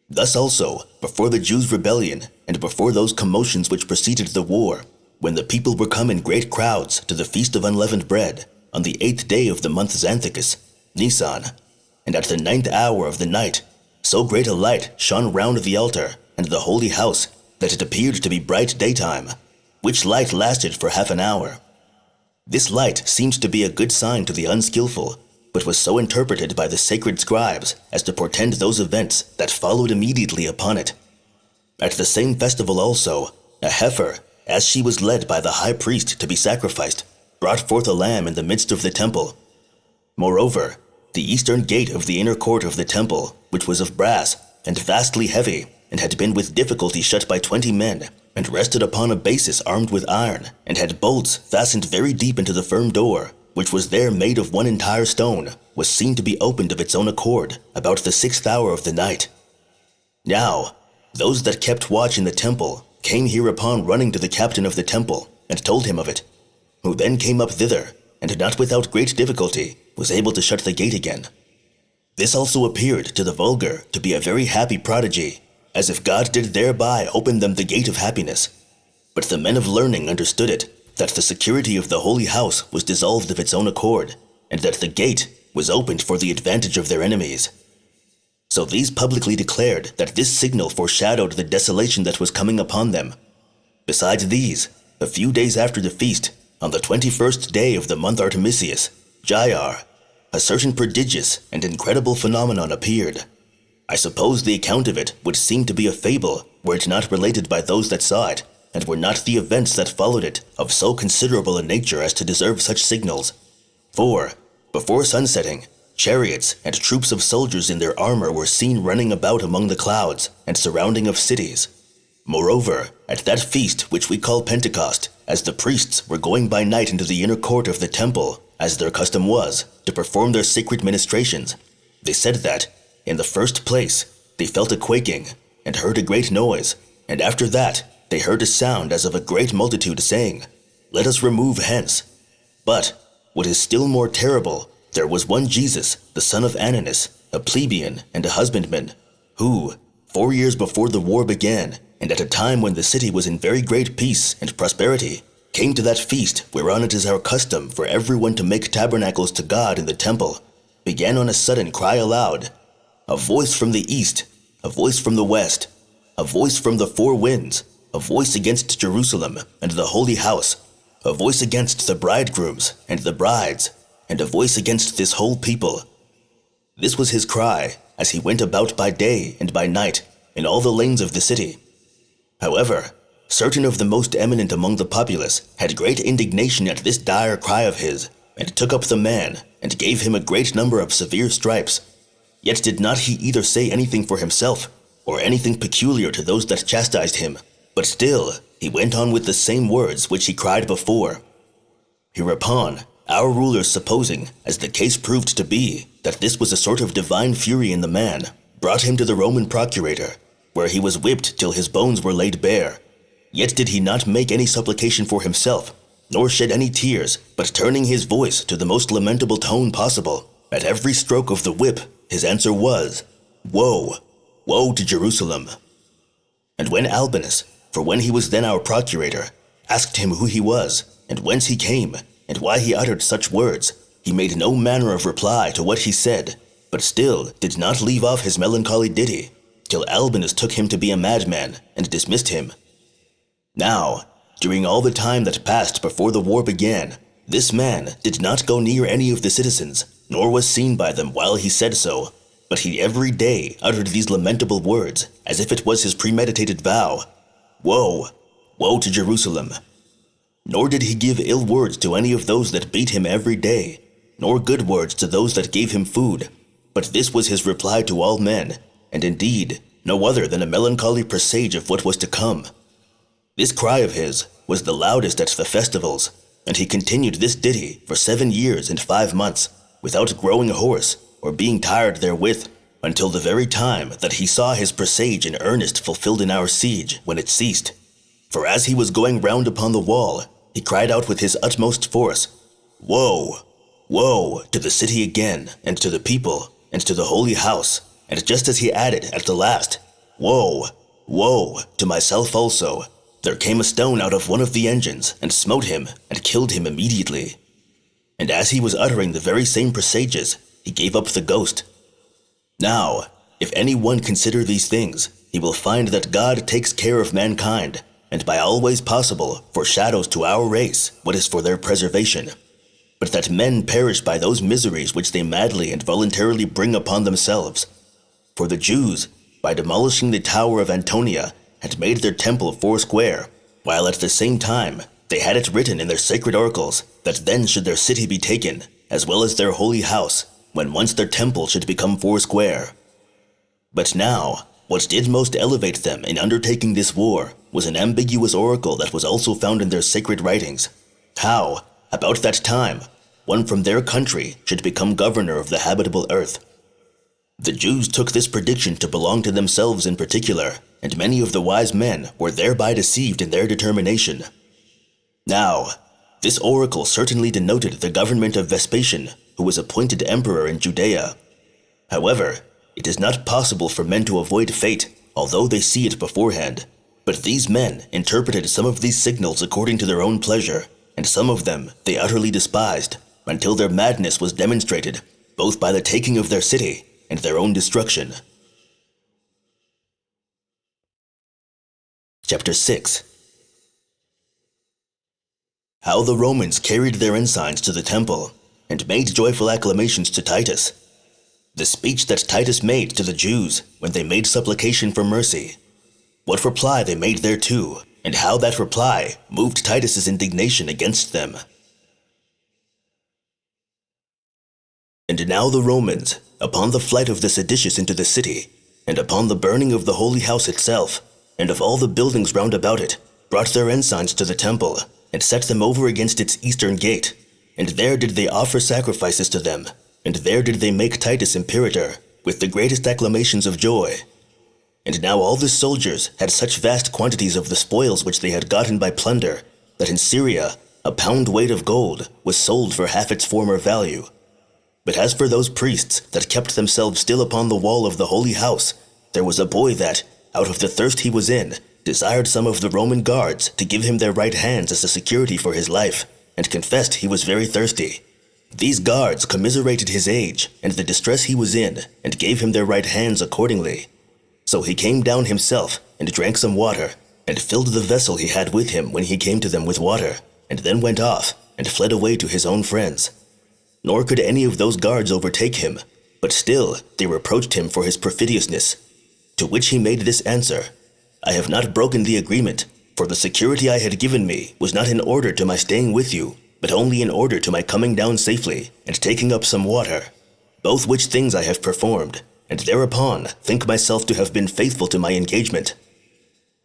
Thus also, before the Jews' rebellion, and before those commotions which preceded the war, when the people were come in great crowds to the feast of unleavened bread, on the 8th day of the month Xanthicus, Nisan, and at the 9th hour of the night, so great a light shone round the altar and the holy house, that it appeared to be bright daytime, which light lasted for half an hour. This light seemed to be a good sign to the unskillful, but was so interpreted by the sacred scribes as to portend those events that followed immediately upon it. At the same festival also, a heifer, as she was led by the high priest to be sacrificed, brought forth a lamb in the midst of the temple. Moreover, the eastern gate of the inner court of the temple, which was of brass, and vastly heavy, and had been with difficulty shut by 20 men, and rested upon a basis armed with iron, and had bolts fastened very deep into the firm door, which was there made of one entire stone, was seen to be opened of its own accord, about the 6th hour of the night. Now, those that kept watch in the temple came hereupon running to the captain of the temple, and told him of it, who then came up thither, and not without great difficulty was able to shut the gate again. This also appeared to the vulgar to be a very happy prodigy, as if God did thereby open them the gate of happiness. But the men of learning understood it, that the security of the holy house was dissolved of its own accord, and that the gate was opened for the advantage of their enemies. So these publicly declared that this signal foreshadowed the desolation that was coming upon them. Besides these, a few days after the feast, on the 21st day of the month Artemisius, Jair, a certain prodigious and incredible phenomenon appeared. I suppose the account of it would seem to be a fable were it not related by those that saw it, and were not the events that followed it of so considerable a nature as to deserve such signals. For, before sunsetting, chariots and troops of soldiers in their armor were seen running about among the clouds and surrounding of cities. Moreover, at that feast which we call Pentecost, as the priests were going by night into the inner court of the temple, as their custom was, to perform their sacred ministrations, they said that, in the first place, they felt a quaking, and heard a great noise, and after that they heard a sound as of a great multitude saying, "Let us remove hence." But, what is still more terrible, there was one Jesus, the son of Ananus, a plebeian and a husbandman, who, 4 years before the war began, and at a time when the city was in very great peace and prosperity, came to that feast whereon it is our custom for everyone to make tabernacles to God in the temple, began on a sudden cry aloud, "A voice from the east, a voice from the west, a voice from the four winds, a voice against Jerusalem and the holy house, a voice against the bridegrooms and the brides, and a voice against this whole people." This was his cry, as he went about by day and by night in all the lanes of the city. However, certain of the most eminent among the populace had great indignation at this dire cry of his, and took up the man, and gave him a great number of severe stripes. Yet did not he either say anything for himself, or anything peculiar to those that chastised him, but still he went on with the same words which he cried before. Hereupon, our rulers, supposing, as the case proved to be, that this was a sort of divine fury in the man, brought him to the Roman procurator, where he was whipped till his bones were laid bare. Yet did he not make any supplication for himself, nor shed any tears, but turning his voice to the most lamentable tone possible, at every stroke of the whip his answer was, "Woe, woe to Jerusalem." And when Albinus, for when he was then our procurator, asked him who he was, and whence he came, and why he uttered such words, he made no manner of reply to what he said, but still did not leave off his melancholy ditty, till Albinus took him to be a madman, and dismissed him. Now, during all the time that passed before the war began, this man did not go near any of the citizens, nor was seen by them while he said so, but he every day uttered these lamentable words, as if it was his premeditated vow, "Woe, woe to Jerusalem." Nor did he give ill words to any of those that beat him every day, nor good words to those that gave him food, but this was his reply to all men, and indeed no other than a melancholy presage of what was to come. This cry of his was the loudest at the festivals, and he continued this ditty for 7 years and 5 months, without growing hoarse or being tired therewith, until the very time that he saw his presage in earnest fulfilled in our siege, when it ceased. For as he was going round upon the wall, he cried out with his utmost force, "Woe, woe to the city again, and to the people, and to the holy house," and just as he added at the last, "Woe, woe to myself also," there came a stone out of one of the engines, and smote him, and killed him immediately. And as he was uttering the very same presages, he gave up the ghost. Now, if any one consider these things, he will find that God takes care of mankind, and by all ways possible foreshadows to our race what is for their preservation, but that men perish by those miseries which they madly and voluntarily bring upon themselves. For the Jews, by demolishing the tower of Antonia, had made their temple foursquare, while at the same time they had it written in their sacred oracles that then should their city be taken, as well as their holy house, when once their temple should become foursquare. But now, what did most elevate them in undertaking this war was an ambiguous oracle that was also found in their sacred writings, how, about that time, one from their country should become governor of the habitable earth. The Jews took this prediction to belong to themselves in particular, and many of the wise men were thereby deceived in their determination. Now, this oracle certainly denoted the government of Vespasian, who was appointed emperor in Judea. However, it is not possible for men to avoid fate, although they see it beforehand. But these men interpreted some of these signals according to their own pleasure, and some of them they utterly despised, until their madness was demonstrated, both by the taking of their city and their own destruction. Chapter 6. How the Romans carried their ensigns to the temple, and made joyful acclamations to Titus. The speech that Titus made to the Jews when they made supplication for mercy. What reply they made thereto, and how that reply moved Titus's indignation against them. And now the Romans, upon the flight of the seditious into the city, and upon the burning of the holy house itself, and of all the buildings round about it, brought their ensigns to the temple, and set them over against its eastern gate. And there did they offer sacrifices to them, and there did they make Titus imperator, with the greatest acclamations of joy. And now all the soldiers had such vast quantities of the spoils which they had gotten by plunder, that in Syria a pound weight of gold was sold for half its former value. But as for those priests that kept themselves still upon the wall of the holy house, there was a boy that, out of the thirst he was in, desired some of the Roman guards to give him their right hands as a security for his life, and confessed he was very thirsty. These guards commiserated his age and the distress he was in, and gave him their right hands accordingly. So he came down himself, and drank some water, and filled the vessel he had with him when he came to them with water, and then went off, and fled away to his own friends. Nor could any of those guards overtake him, but still they reproached him for his perfidiousness. To which he made this answer: I have not broken the agreement, for the security I had given me was not in order to my staying with you, but only in order to my coming down safely, and taking up some water, both which things I have performed, and thereupon think myself to have been faithful to my engagement.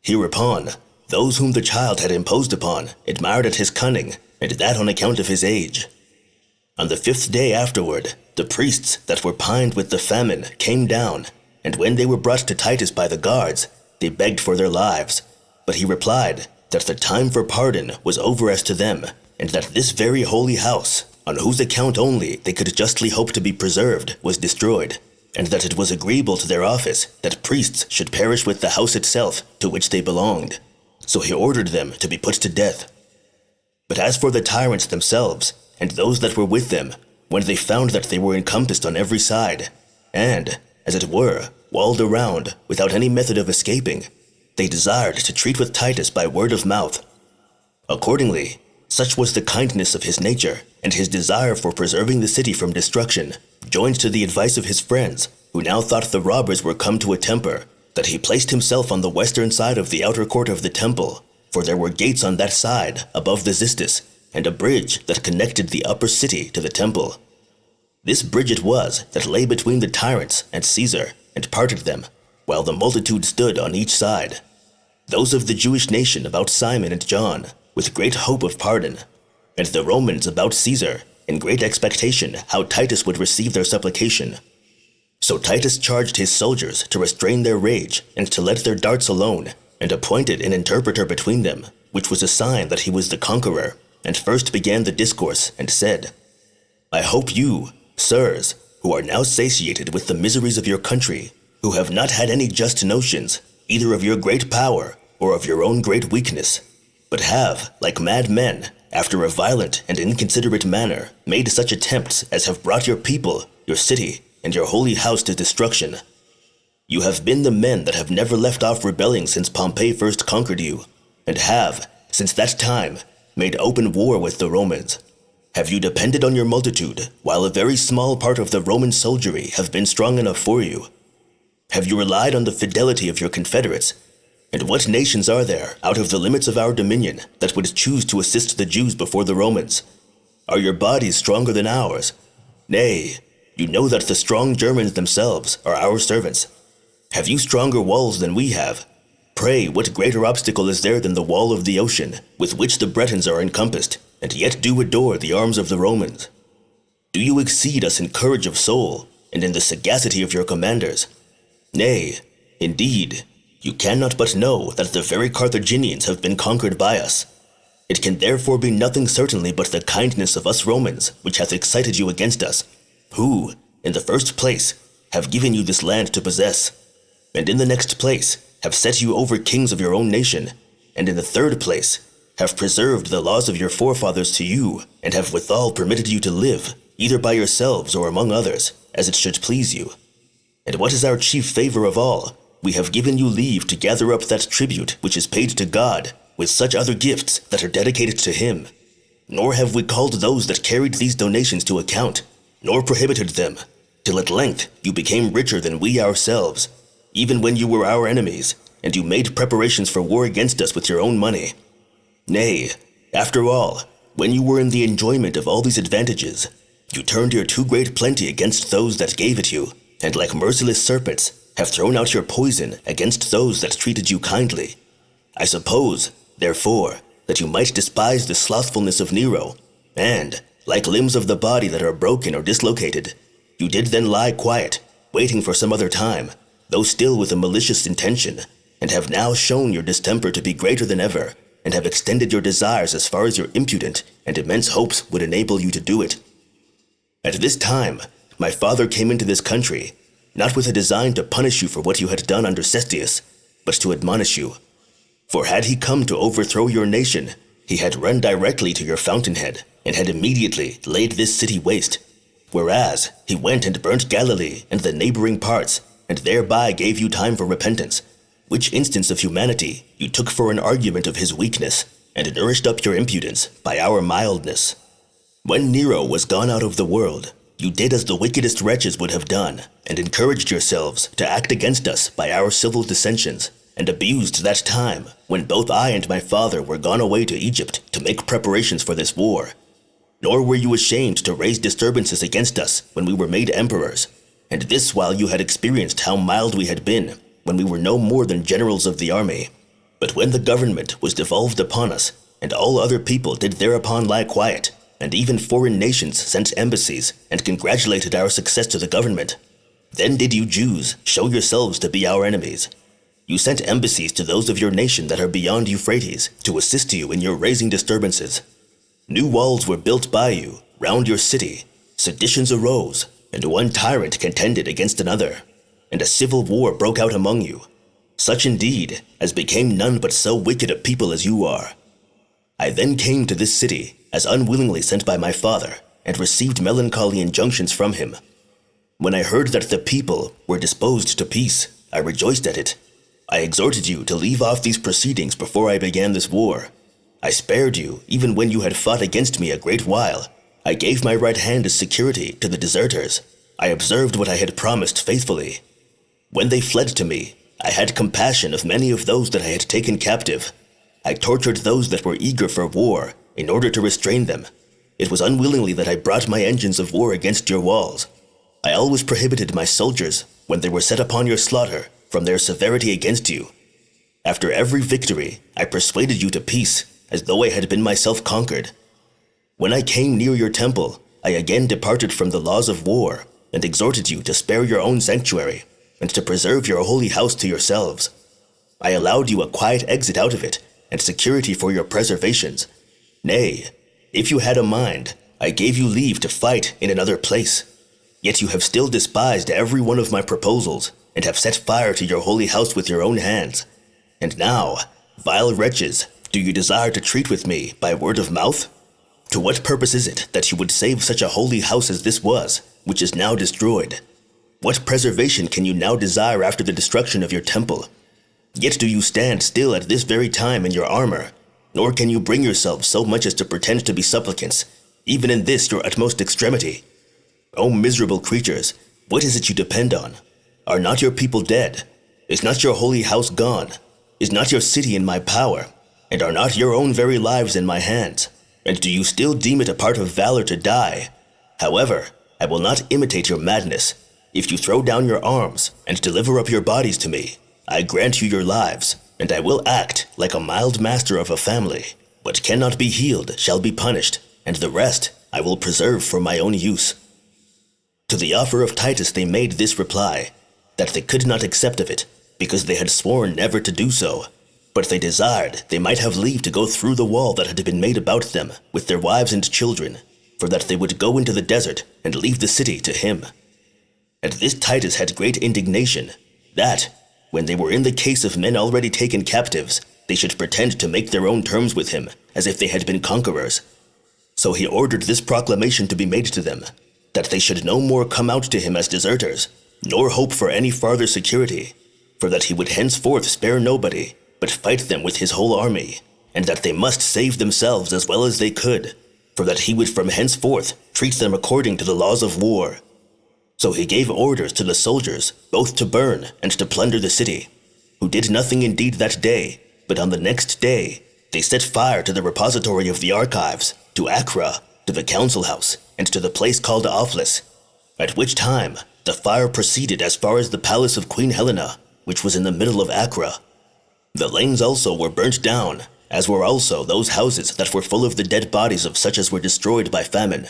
Hereupon, those whom the child had imposed upon admired at his cunning, and that on account of his age. On the 5th day afterward, the priests that were pined with the famine came down, and when they were brought to Titus by the guards, they begged for their lives. But he replied that the time for pardon was over as to them, and that this very holy house, on whose account only they could justly hope to be preserved, was destroyed, and that it was agreeable to their office that priests should perish with the house itself to which they belonged. So he ordered them to be put to death. But as for the tyrants themselves, and those that were with them, when they found that they were encompassed on every side, and, as it were, walled around, without any method of escaping, they desired to treat with Titus by word of mouth. Accordingly, such was the kindness of his nature, and his desire for preserving the city from destruction, joined to the advice of his friends, who now thought the robbers were come to a temper, that he placed himself on the western side of the outer court of the temple, for there were gates on that side, above the Xystus, and a bridge that connected the upper city to the temple. This bridge it was that lay between the tyrants and Caesar, and parted them, while the multitude stood on each side, those of the Jewish nation about Simon and John, with great hope of pardon, and the Romans about Caesar, in great expectation how Titus would receive their supplication. So Titus charged his soldiers to restrain their rage, and to let their darts alone, and appointed an interpreter between them, which was a sign that he was the conqueror, and first began the discourse, and said, I hope you, sirs, who are now satiated with the miseries of your country, who have not had any just notions, either of your great power or of your own great weakness, but have, like mad men, after a violent and inconsiderate manner, made such attempts as have brought your people, your city, and your holy house to destruction. You have been the men that have never left off rebelling since Pompey first conquered you, and have, since that time, made open war with the Romans. Have you depended on your multitude, while a very small part of the Roman soldiery have been strong enough for you? Have you relied on the fidelity of your confederates? And what nations are there, out of the limits of our dominion, that would choose to assist the Jews before the Romans? Are your bodies stronger than ours? Nay, you know that the strong Germans themselves are our servants. Have you stronger walls than we have? Pray, what greater obstacle is there than the wall of the ocean, with which the Bretons are encompassed, and yet do adore the arms of the Romans? Do you exceed us in courage of soul, and in the sagacity of your commanders? Nay, indeed, you cannot but know that the very Carthaginians have been conquered by us. It can therefore be nothing certainly but the kindness of us Romans which hath excited you against us, who, in the first place, have given you this land to possess, and in the next place, have set you over kings of your own nation, and in the third place, have preserved the laws of your forefathers to you, and have withal permitted you to live, either by yourselves or among others, as it should please you. And what is our chief favor of all, we have given you leave to gather up that tribute which is paid to God, with such other gifts that are dedicated to him. Nor have we called those that carried these donations to account, nor prohibited them, till at length you became richer than we ourselves, even when you were our enemies, and you made preparations for war against us with your own money. Nay, after all, when you were in the enjoyment of all these advantages, you turned your too great plenty against those that gave it you, and like merciless serpents, have thrown out your poison against those that treated you kindly. I suppose, therefore, that you might despise the slothfulness of Nero, and, like limbs of the body that are broken or dislocated, you did then lie quiet, waiting for some other time, though still with a malicious intention, and have now shown your distemper to be greater than ever, and have extended your desires as far as your impudent and immense hopes would enable you to do it. At this time, my father came into this country, not with a design to punish you for what you had done under Cestius, but to admonish you. For had he come to overthrow your nation, he had run directly to your fountainhead, and had immediately laid this city waste. Whereas he went and burnt Galilee and the neighboring parts, and thereby gave you time for repentance, which instance of humanity you took for an argument of his weakness, and nourished up your impudence by our mildness. When Nero was gone out of the world, you did as the wickedest wretches would have done, and encouraged yourselves to act against us by our civil dissensions, and abused that time when both I and my father were gone away to Egypt to make preparations for this war. Nor were you ashamed to raise disturbances against us when we were made emperors, and this while you had experienced how mild we had been, when we were no more than generals of the army. But when the government was devolved upon us, and all other people did thereupon lie quiet, and even foreign nations sent embassies and congratulated our success to the government, then did you Jews show yourselves to be our enemies. You sent embassies to those of your nation that are beyond Euphrates to assist you in your raising disturbances. New walls were built by you round your city, seditions arose, and one tyrant contended against another, and a civil war broke out among you, such indeed as became none but so wicked a people as you are. I then came to this city as unwillingly sent by my father, and received melancholy injunctions from him. When I heard that the people were disposed to peace, I rejoiced at it. I exhorted you to leave off these proceedings before I began this war. I spared you even when you had fought against me a great while. I gave my right hand as security to the deserters. I observed what I had promised faithfully. When they fled to me, I had compassion of many of those that I had taken captive. I tortured those that were eager for war in order to restrain them. It was unwillingly that I brought my engines of war against your walls. I always prohibited my soldiers, when they were set upon your slaughter, from their severity against you. After every victory, I persuaded you to peace, as though I had been myself conquered. When I came near your temple, I again departed from the laws of war, and exhorted you to spare your own sanctuary, and to preserve your holy house to yourselves. I allowed you a quiet exit out of it, and security for your preservations. Nay, if you had a mind, I gave you leave to fight in another place. Yet you have still despised every one of my proposals, and have set fire to your holy house with your own hands. And now, vile wretches, do you desire to treat with me by word of mouth? To what purpose is it that you would save such a holy house as this was, which is now destroyed? What preservation can you now desire after the destruction of your temple? Yet do you stand still at this very time in your armor, nor can you bring yourselves so much as to pretend to be supplicants, even in this your utmost extremity. O miserable creatures, what is it you depend on? Are not your people dead? Is not your holy house gone? Is not your city in my power? And are not your own very lives in my hands? And do you still deem it a part of valor to die? However, I will not imitate your madness. If you throw down your arms and deliver up your bodies to me, I grant you your lives, and I will act like a mild master of a family. What cannot be healed shall be punished, and the rest I will preserve for my own use. To the offer of Titus they made this reply, that they could not accept of it, because they had sworn never to do so. But they desired they might have leave to go through the wall that had been made about them, with their wives and children, for that they would go into the desert and leave the city to him. At this Titus had great indignation, that, when they were in the case of men already taken captives, they should pretend to make their own terms with him, as if they had been conquerors. So he ordered this proclamation to be made to them, that they should no more come out to him as deserters, nor hope for any farther security, for that he would henceforth spare nobody, but fight them with his whole army, and that they must save themselves as well as they could, for that he would from henceforth treat them according to the laws of war. So he gave orders to the soldiers both to burn and to plunder the city, who did nothing indeed that day, but on the next day they set fire to the repository of the archives, to Acra, to the council house, and to the place called Ophlis, at which time the fire proceeded as far as the palace of Queen Helena, which was in the middle of Acra. The lanes also were burnt down, as were also those houses that were full of the dead bodies of such as were destroyed by famine.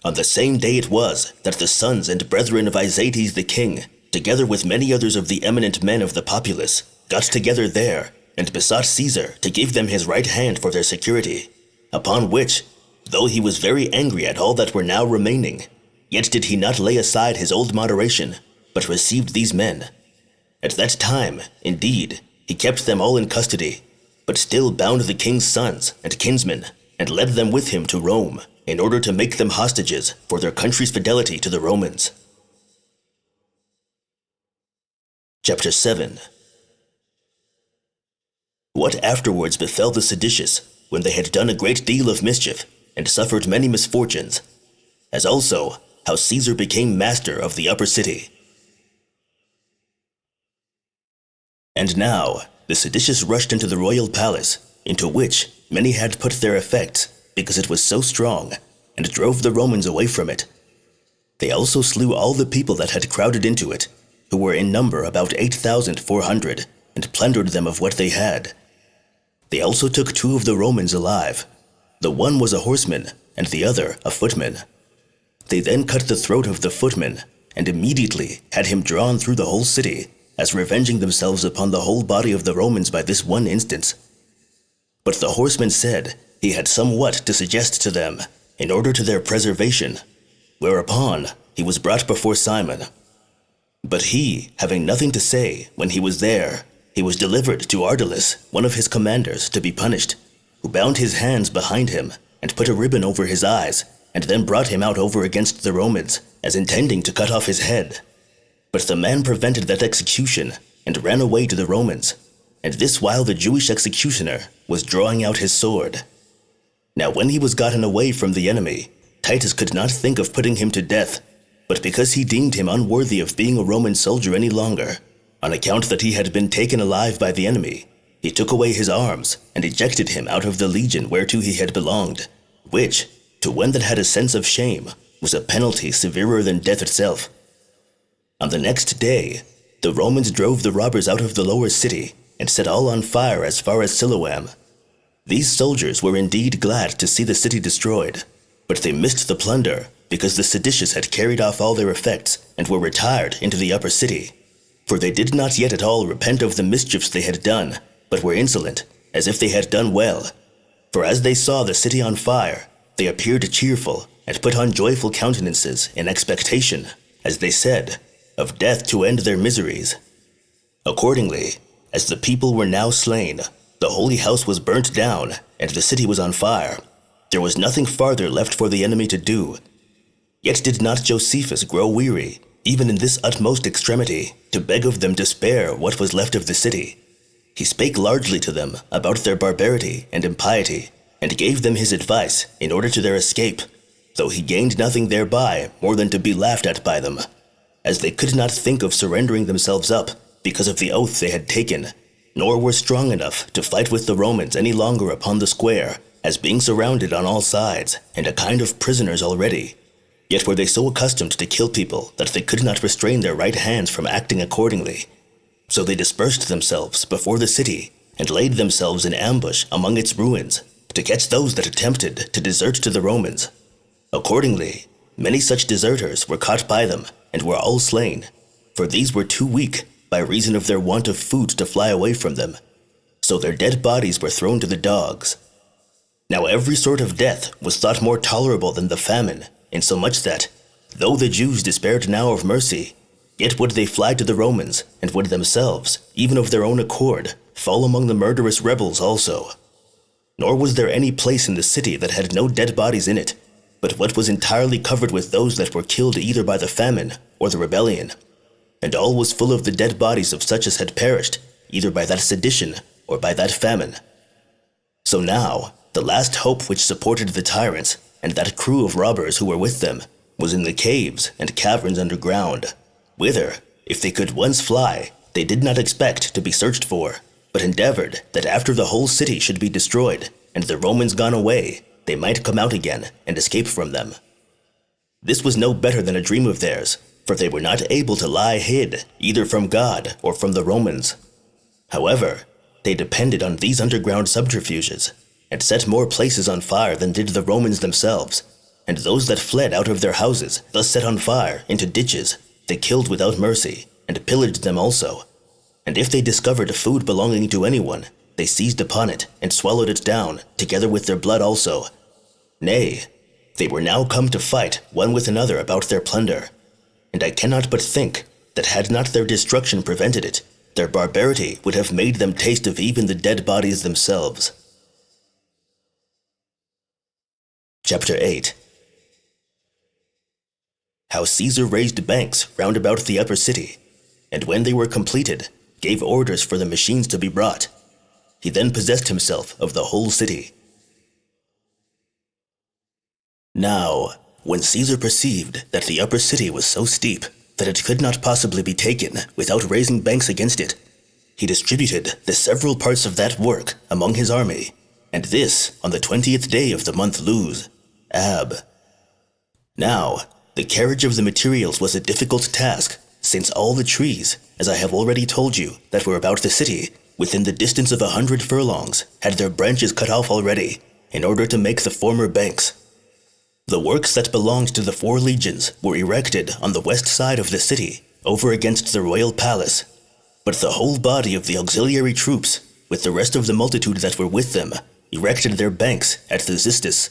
On the same day it was that the sons and brethren of Isaetes the king, together with many others of the eminent men of the populace, got together there, and besought Caesar to give them his right hand for their security, upon which, though he was very angry at all that were now remaining, yet did he not lay aside his old moderation, but received these men. At that time, indeed, he kept them all in custody, but still bound the king's sons and kinsmen, and led them with him to Rome, in order to make them hostages for their country's fidelity to the Romans. Chapter 7. What afterwards befell the seditious, when they had done a great deal of mischief, and suffered many misfortunes, as also how Caesar became master of the upper city. And now the seditious rushed into the royal palace, into which many had put their effects, because it was so strong, and drove the Romans away from it. They also slew all the people that had crowded into it, who were in number about 8,400, and plundered them of what they had. They also took 2 of the Romans alive. The one was a horseman, and the other a footman. They then cut the throat of the footman, and immediately had him drawn through the whole city, as revenging themselves upon the whole body of the Romans by this one instance. But the horseman said he had somewhat to suggest to them, in order to their preservation, whereupon he was brought before Simon. But he, having nothing to say when he was there, he was delivered to Ardalus, one of his commanders, to be punished, who bound his hands behind him, and put a ribbon over his eyes, and then brought him out over against the Romans, as intending to cut off his head. But the man prevented that execution, and ran away to the Romans, and this while the Jewish executioner was drawing out his sword. Now when he was gotten away from the enemy, Titus could not think of putting him to death, but because he deemed him unworthy of being a Roman soldier any longer, on account that he had been taken alive by the enemy, he took away his arms, and ejected him out of the legion whereto he had belonged, which, to one that had a sense of shame, was a penalty severer than death itself. On the next day, the Romans drove the robbers out of the lower city, and set all on fire as far as Siloam. These soldiers were indeed glad to see the city destroyed, but they missed the plunder, because the seditious had carried off all their effects, and were retired into the upper city. For they did not yet at all repent of the mischiefs they had done, but were insolent, as if they had done well. For as they saw the city on fire, they appeared cheerful, and put on joyful countenances in expectation, as they said, of death to end their miseries. Accordingly, as the people were now slain, the holy house was burnt down, and the city was on fire. There was nothing farther left for the enemy to do. Yet did not Josephus grow weary, even in this utmost extremity, to beg of them to spare what was left of the city. He spake largely to them about their barbarity and impiety, and gave them his advice in order to their escape, though he gained nothing thereby more than to be laughed at by them, as they could not think of surrendering themselves up because of the oath they had taken, nor were strong enough to fight with the Romans any longer upon the square, as being surrounded on all sides, and a kind of prisoners already. Yet were they so accustomed to kill people that they could not restrain their right hands from acting accordingly. So they dispersed themselves before the city, and laid themselves in ambush among its ruins, to catch those that attempted to desert to the Romans. Accordingly, many such deserters were caught by them, and were all slain, for these were too weak, by reason of their want of food, to fly away from them. So their dead bodies were thrown to the dogs. Now every sort of death was thought more tolerable than the famine, insomuch that, though the Jews despaired now of mercy, yet would they fly to the Romans, and would themselves, even of their own accord, fall among the murderous rebels also. Nor was there any place in the city that had no dead bodies in it, but what was entirely covered with those that were killed either by the famine or the rebellion. And all was full of the dead bodies of such as had perished, either by that sedition or by that famine. So now, the last hope which supported the tyrants, and that crew of robbers who were with them, was in the caves and caverns underground, whither, if they could once fly, they did not expect to be searched for, but endeavored that after the whole city should be destroyed, and the Romans gone away, they might come out again and escape from them. This was no better than a dream of theirs, for they were not able to lie hid, either from God or from the Romans. However, they depended on these underground subterfuges, and set more places on fire than did the Romans themselves, and those that fled out of their houses, thus set on fire, into ditches, they killed without mercy, and pillaged them also. And if they discovered food belonging to anyone, they seized upon it and swallowed it down, together with their blood also. Nay, they were now come to fight one with another about their plunder. And I cannot but think that had not their destruction prevented it, their barbarity would have made them taste of even the dead bodies themselves. Chapter 8. How Caesar raised banks round about the upper city, and when they were completed, gave orders for the machines to be brought. He then possessed himself of the whole city. Now, when Caesar perceived that the upper city was so steep that it could not possibly be taken without raising banks against it, he distributed the several parts of that work among his army, and this on the 20th day of the month Luz, Ab. Now, the carriage of the materials was a difficult task, since all the trees, as I have already told you, that were about the city, within the distance of 100 furlongs, had their branches cut off already, in order to make the former banks. The works that belonged to the 4 legions were erected on the west side of the city, over against the royal palace. But the whole body of the auxiliary troops, with the rest of the multitude that were with them, erected their banks at the Xystus,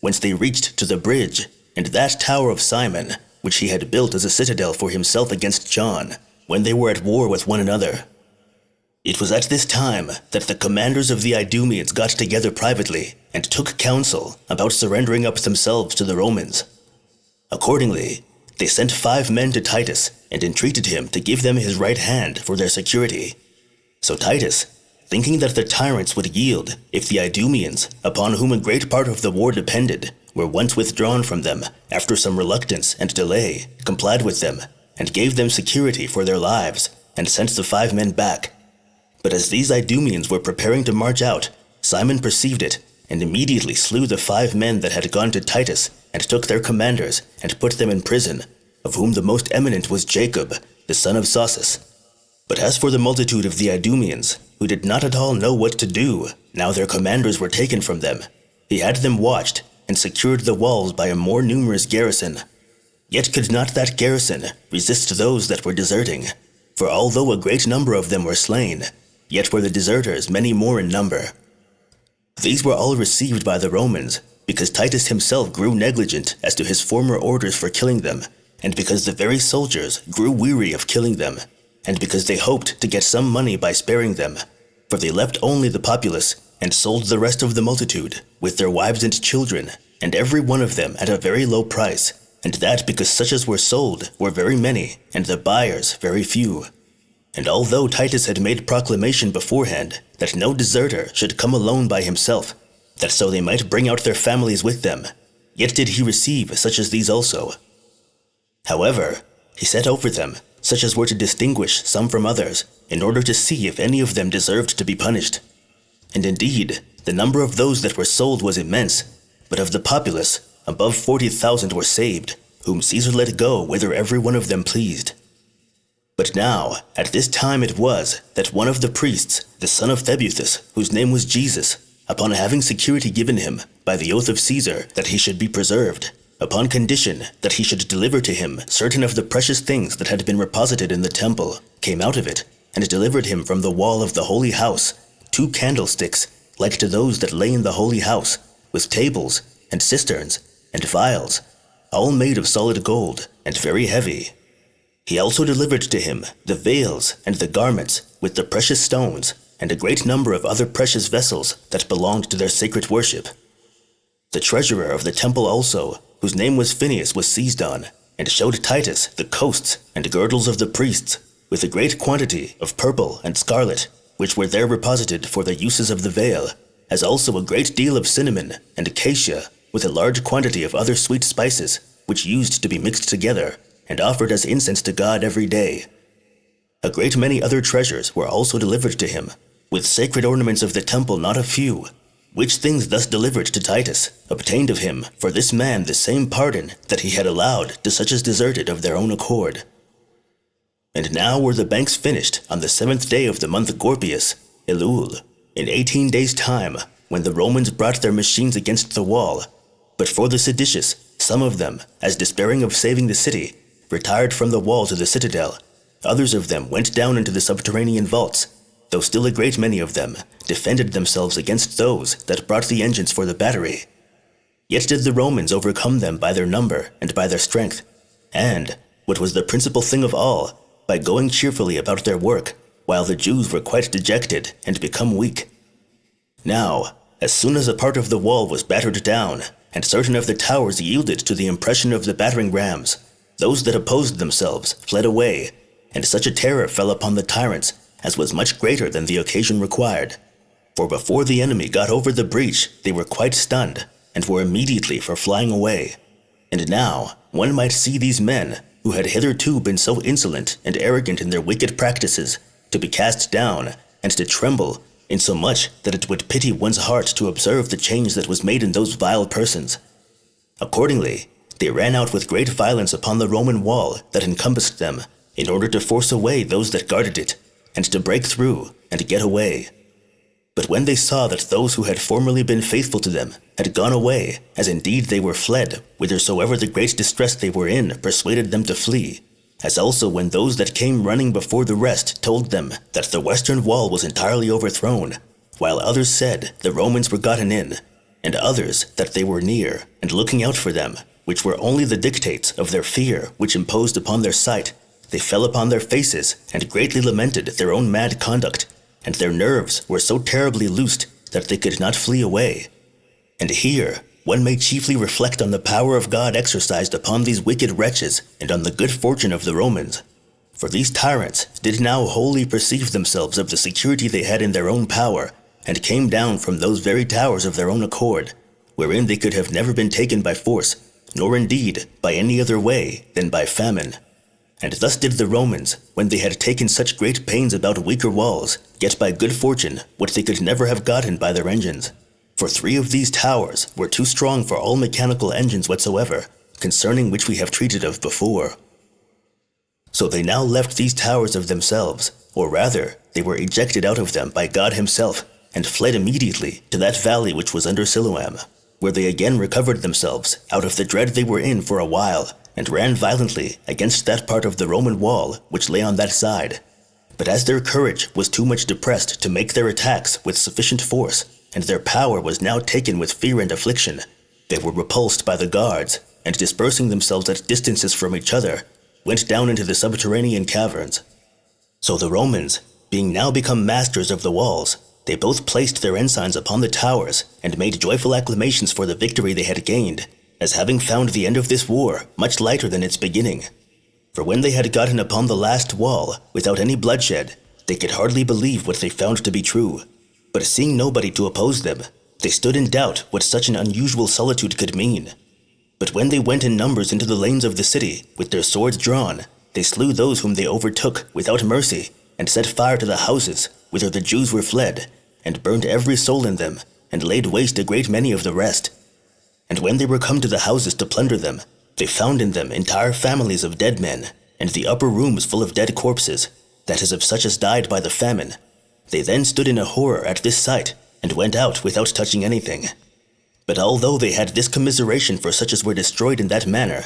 whence they reached to the bridge, and that tower of Simon, which he had built as a citadel for himself against John, when they were at war with one another. It was at this time that the commanders of the Idumeans got together privately and took counsel about surrendering up themselves to the Romans. Accordingly, they sent 5 men to Titus and entreated him to give them his right hand for their security. So Titus, thinking that the tyrants would yield if the Idumeans, upon whom a great part of the war depended, were once withdrawn from them after some reluctance and delay, complied with them, and gave them security for their lives, and sent the 5 men back. But as these Idumeans were preparing to march out, Simon perceived it, and immediately slew the 5 men that had gone to Titus, and took their commanders, and put them in prison, of whom the most eminent was Jacob, the son of Josephus. But as for the multitude of the Idumeans, who did not at all know what to do, now their commanders were taken from them, he had them watched, and secured the walls by a more numerous garrison. Yet could not that garrison resist those that were deserting, for although a great number of them were slain, yet were the deserters many more in number. These were all received by the Romans, because Titus himself grew negligent as to his former orders for killing them, and because the very soldiers grew weary of killing them, and because they hoped to get some money by sparing them, for they left only the populace, and sold the rest of the multitude, with their wives and children, and every one of them at a very low price, and that because such as were sold were very many, and the buyers very few. And although Titus had made proclamation beforehand that no deserter should come alone by himself, that so they might bring out their families with them, yet did he receive such as these also. However, he set over them such as were to distinguish some from others, in order to see if any of them deserved to be punished. And indeed, the number of those that were sold was immense, but of the populace, above 40,000 were saved, whom Caesar let go whither every one of them pleased. But now, at this time it was that one of the priests, the son of Thebuthus, whose name was Jesus, upon having security given him by the oath of Caesar that he should be preserved, upon condition that he should deliver to him certain of the precious things that had been reposited in the temple, came out of it, and delivered him from the wall of the holy house 2 candlesticks, like to those that lay in the holy house, with tables, and cisterns, and vials, all made of solid gold, and very heavy. He also delivered to him the veils and the garments with the precious stones, and a great number of other precious vessels that belonged to their sacred worship. The treasurer of the temple also, whose name was Phineas, was seized on, and showed Titus the coasts and girdles of the priests, with a great quantity of purple and scarlet, which were there reposited for the uses of the veil, as also a great deal of cinnamon and acacia, with a large quantity of other sweet spices, which used to be mixed together, and offered as incense to God every day. A great many other treasures were also delivered to him, with sacred ornaments of the temple not a few, which things thus delivered to Titus obtained of him for this man the same pardon that he had allowed to such as deserted of their own accord. And now were the banks finished on the 7th day of the month Gorpius, Elul, in 18 days' time, when the Romans brought their machines against the wall. But for the seditious, some of them, as despairing of saving the city, retired from the wall to the citadel. Others of them went down into the subterranean vaults, though still a great many of them defended themselves against those that brought the engines for the battery. Yet did the Romans overcome them by their number and by their strength, and, what was the principal thing of all, by going cheerfully about their work, while the Jews were quite dejected and become weak. Now, as soon as a part of the wall was battered down, and certain of the towers yielded to the impression of the battering rams, those that opposed themselves fled away, and such a terror fell upon the tyrants as was much greater than the occasion required. For before the enemy got over the breach, they were quite stunned, and were immediately for flying away. And now one might see these men, who had hitherto been so insolent and arrogant in their wicked practices, to be cast down, and to tremble, insomuch that it would pity one's heart to observe the change that was made in those vile persons. Accordingly, they ran out with great violence upon the Roman wall that encompassed them, in order to force away those that guarded it, and to break through and get away. But when they saw that those who had formerly been faithful to them had gone away, as indeed they were fled, whithersoever the great distress they were in persuaded them to flee, as also when those that came running before the rest told them that the western wall was entirely overthrown, while others said the Romans were gotten in, and others that they were near, and looking out for them, which were only the dictates of their fear which imposed upon their sight, they fell upon their faces and greatly lamented their own mad conduct, and their nerves were so terribly loosed that they could not flee away. And here one may chiefly reflect on the power of God exercised upon these wicked wretches, and on the good fortune of the Romans. For these tyrants did now wholly perceive themselves of the security they had in their own power, and came down from those very towers of their own accord, wherein they could have never been taken by force, nor indeed by any other way than by famine. And thus did the Romans, when they had taken such great pains about weaker walls, get by good fortune what they could never have gotten by their engines. For 3 of these towers were too strong for all mechanical engines whatsoever, concerning which we have treated of before. So they now left these towers of themselves, or rather, they were ejected out of them by God himself, and fled immediately to that valley which was under Siloam, where they again recovered themselves out of the dread they were in for a while, and ran violently against that part of the Roman wall which lay on that side. But as their courage was too much depressed to make their attacks with sufficient force, and their power was now taken with fear and affliction, they were repulsed by the guards, and dispersing themselves at distances from each other, went down into the subterranean caverns. So the Romans, being now become masters of the walls, they both placed their ensigns upon the towers, and made joyful acclamations for the victory they had gained, as having found the end of this war much lighter than its beginning. For when they had gotten upon the last wall, without any bloodshed, they could hardly believe what they found to be true. But seeing nobody to oppose them, they stood in doubt what such an unusual solitude could mean. But when they went in numbers into the lanes of the city, with their swords drawn, they slew those whom they overtook without mercy, and set fire to the houses whither the Jews were fled, and burned every soul in them, and laid waste a great many of the rest. And when they were come to the houses to plunder them, they found in them entire families of dead men, and the upper rooms full of dead corpses, that is of such as died by the famine. They then stood in a horror at this sight, and went out without touching anything. But although they had this commiseration for such as were destroyed in that manner,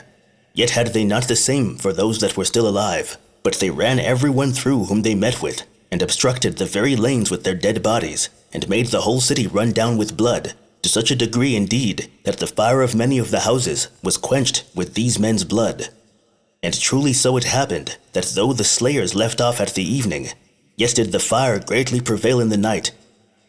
yet had they not the same for those that were still alive, but they ran every one through whom they met with, and obstructed the very lanes with their dead bodies, and made the whole city run down with blood, to such a degree indeed that the fire of many of the houses was quenched with these men's blood. And truly so it happened, that though the slayers left off at the evening, yet did the fire greatly prevail in the night,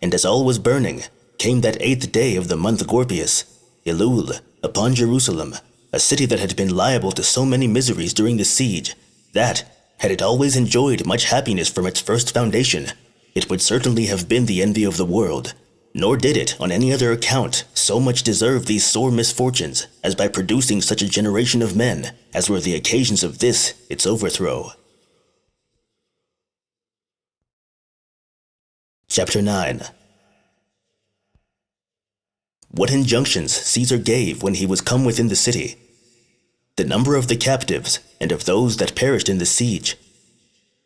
and as all was burning, came that 8th day of the month Gorpius, Elul, upon Jerusalem, a city that had been liable to so many miseries during the siege, that, had it always enjoyed much happiness from its first foundation, it would certainly have been the envy of the world. Nor did it, on any other account, so much deserve these sore misfortunes, as by producing such a generation of men, as were the occasions of this, its overthrow. Chapter 9. What injunctions Caesar gave when he was come within the city, the number of the captives, and of those that perished in the siege,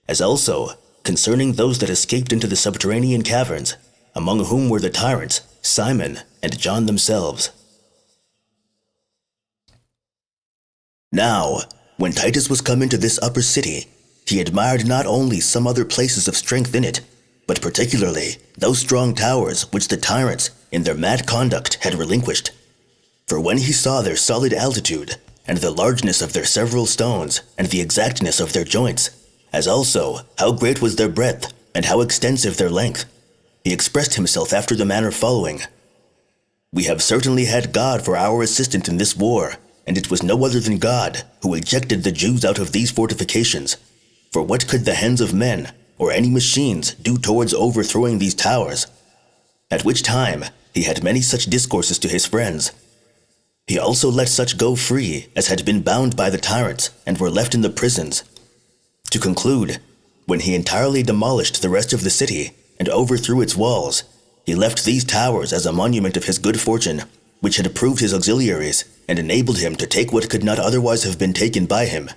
as also concerning those that escaped into the subterranean caverns, among whom were the tyrants, Simon and John themselves. Now, when Titus was come into this upper city, he admired not only some other places of strength in it, but particularly those strong towers which the tyrants, in their mad conduct, had relinquished. For when he saw their solid altitude, and the largeness of their several stones, and the exactness of their joints, as also how great was their breadth, and how extensive their length, he expressed himself after the manner following: "We have certainly had God for our assistant in this war, and it was no other than God who ejected the Jews out of these fortifications. For what could the hands of men, or any machines, do towards overthrowing these towers?" At which time he had many such discourses to his friends. He also let such go free as had been bound by the tyrants and were left in the prisons. To conclude, when he entirely demolished the rest of the city and overthrew its walls, he left these towers as a monument of his good fortune, which had proved his auxiliaries and enabled him to take what could not otherwise have been taken by him.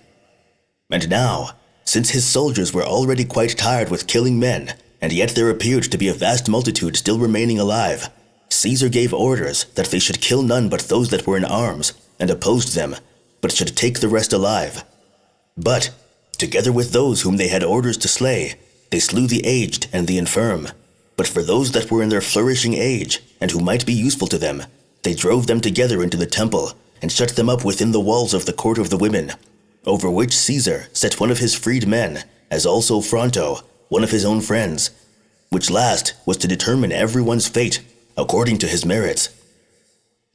And now, since his soldiers were already quite tired with killing men, and yet there appeared to be a vast multitude still remaining alive, Caesar gave orders that they should kill none but those that were in arms, and opposed them, but should take the rest alive. But, together with those whom they had orders to slay, they slew the aged and the infirm. But for those that were in their flourishing age, and who might be useful to them, they drove them together into the temple, and shut them up within the walls of the court of the women, over which Caesar set one of his freed men, as also Fronto, one of his own friends, which last was to determine everyone's fate, according to his merits.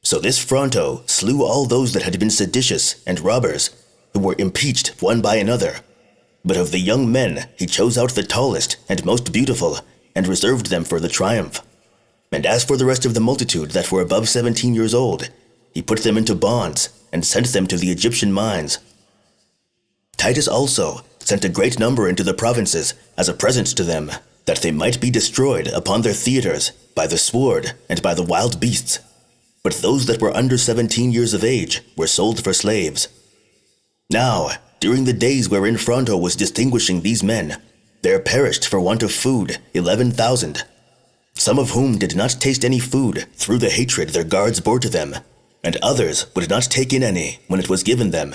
So this Fronto slew all those that had been seditious and robbers, who were impeached one by another. But of the young men he chose out the tallest and most beautiful, and reserved them for the triumph. And as for the rest of the multitude that were above 17 years old, he put them into bonds, and sent them to the Egyptian mines. Titus also sent a great number into the provinces as a present to them, that they might be destroyed upon their theaters by the sword and by the wild beasts. But those that were under 17 years of age were sold for slaves. Now, during the days wherein Fronto was distinguishing these men, there perished for want of food 11,000, some of whom did not taste any food through the hatred their guards bore to them, and others would not take in any when it was given them.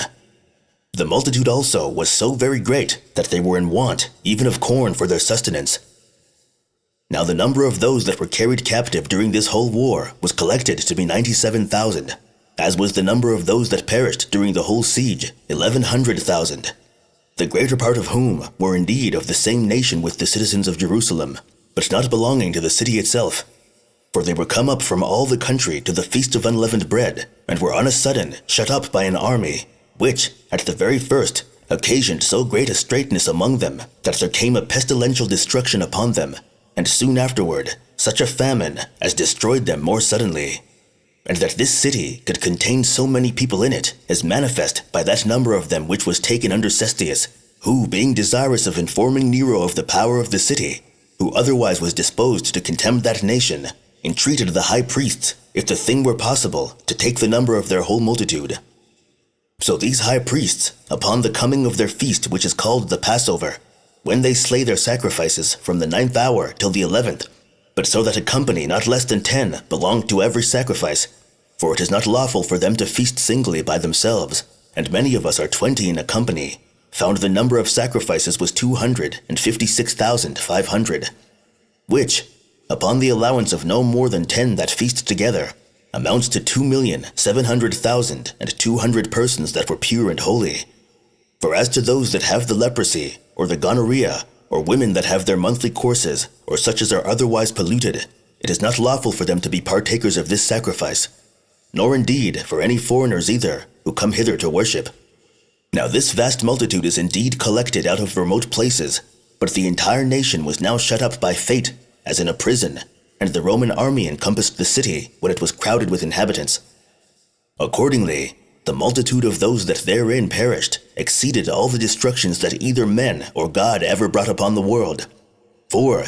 The multitude also was so very great that they were in want even of corn for their sustenance. Now the number of those that were carried captive during this whole war was collected to be 97,000, as was the number of those that perished during the whole siege, 1,100,000, the greater part of whom were indeed of the same nation with the citizens of Jerusalem, but not belonging to the city itself. For they were come up from all the country to the feast of unleavened bread, and were on a sudden shut up by an army, which, at the very first, occasioned so great a straitness among them, that there came a pestilential destruction upon them, and soon afterward such a famine as destroyed them more suddenly. And that this city could contain so many people in it is manifest by that number of them which was taken under Cestius, who, being desirous of informing Nero of the power of the city, who otherwise was disposed to contemn that nation, entreated the high priests, if the thing were possible, to take the number of their whole multitude. So these high priests, upon the coming of their feast which is called the Passover, when they slay their sacrifices from the 9th hour till the 11th, but so that a company not less than 10 belonged to every sacrifice, for it is not lawful for them to feast singly by themselves, and many of us are 20 in a company, found the number of sacrifices was 256,500, which, upon the allowance of no more than 10 that feast together, amounts to 2,700,200 persons that were pure and holy. For as to those that have the leprosy, or the gonorrhea, or women that have their monthly courses, or such as are otherwise polluted, it is not lawful for them to be partakers of this sacrifice, nor indeed for any foreigners either, who come hither to worship. Now this vast multitude is indeed collected out of remote places, but the entire nation was now shut up by fate, as in a prison, and the Roman army encompassed the city when it was crowded with inhabitants. Accordingly, the multitude of those that therein perished exceeded all the destructions that either men or God ever brought upon the world. For,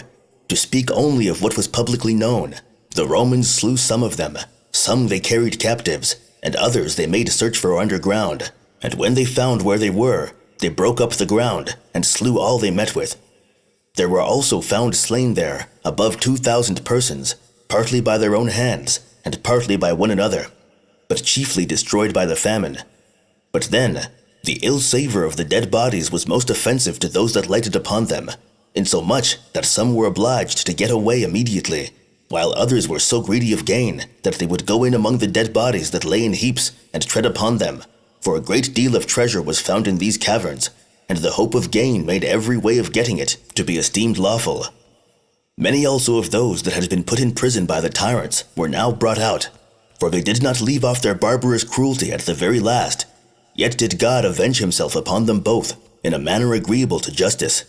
to speak only of what was publicly known, the Romans slew some of them, some they carried captives, and others they made search for underground, and when they found where they were, they broke up the ground, and slew all they met with. There were also found slain there above 2,000 persons, partly by their own hands, and partly by one another, but chiefly destroyed by the famine. But then, the ill savor of the dead bodies was most offensive to those that lighted upon them, insomuch that some were obliged to get away immediately, while others were so greedy of gain that they would go in among the dead bodies that lay in heaps and tread upon them, for a great deal of treasure was found in these caverns, and the hope of gain made every way of getting it to be esteemed lawful. Many also of those that had been put in prison by the tyrants were now brought out, for they did not leave off their barbarous cruelty at the very last, yet did God avenge himself upon them both in a manner agreeable to justice.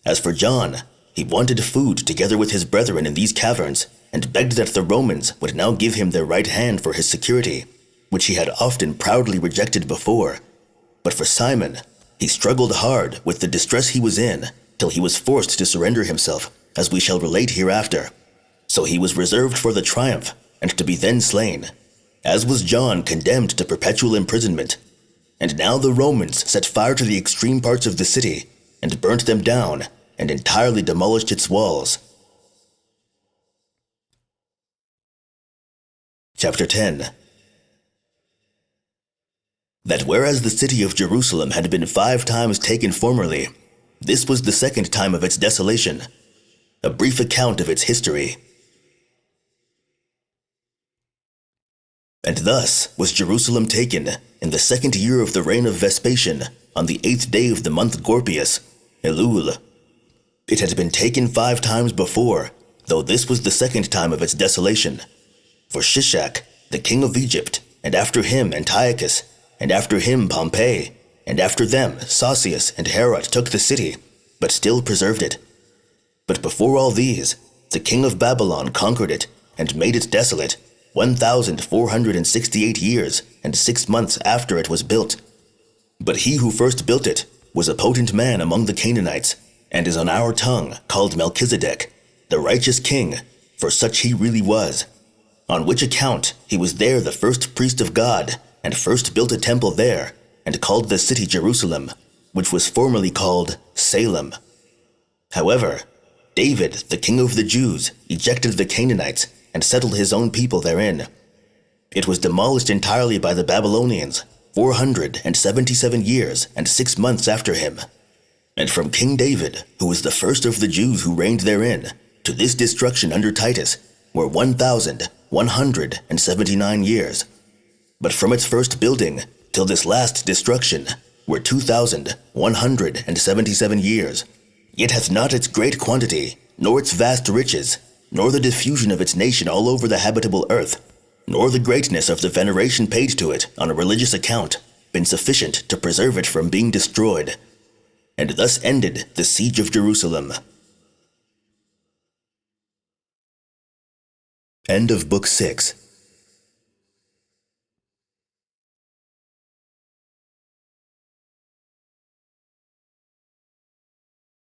As for John, he wanted food together with his brethren in these caverns, and begged that the Romans would now give him their right hand for his security, which he had often proudly rejected before. But for Simon, he struggled hard with the distress he was in, till he was forced to surrender himself, as we shall relate hereafter. So he was reserved for the triumph, and to be then slain, as was John condemned to perpetual imprisonment. And now the Romans set fire to the extreme parts of the city, and burnt them down, and entirely demolished its walls. Chapter 10. That whereas the city of Jerusalem had been 5 times taken formerly, this was the 2nd time of its desolation. A brief account of its history. And thus was Jerusalem taken in the 2nd year of the reign of Vespasian, on the 8th day of the month Gorpius, Elul. It had been taken 5 times before, though this was the 2nd time of its desolation. For Shishak, the king of Egypt, and after him Antiochus, and after him Pompey, and after them Sosius and Herod took the city, but still preserved it. But before all these, the king of Babylon conquered it, and made it desolate, 1,468 years and 6 months after it was built. But he who first built it was a potent man among the Canaanites, and is on our tongue called Melchizedek, the righteous king, for such he really was. On which account he was there the first priest of God, and first built a temple there, and called the city Jerusalem, which was formerly called Salem. However, David, the king of the Jews, ejected the Canaanites, and settled his own people therein. It was demolished entirely by the Babylonians, 477 years and 6 months after him. And from King David, who was the first of the Jews who reigned therein, to this destruction under Titus, were 1,179 years. But from its first building till this last destruction were 2,177 years. Yet hath not its great quantity, nor its vast riches, nor the diffusion of its nation all over the habitable earth, nor the greatness of the veneration paid to it on a religious account, been sufficient to preserve it from being destroyed. And thus ended the siege of Jerusalem. End of Book 6.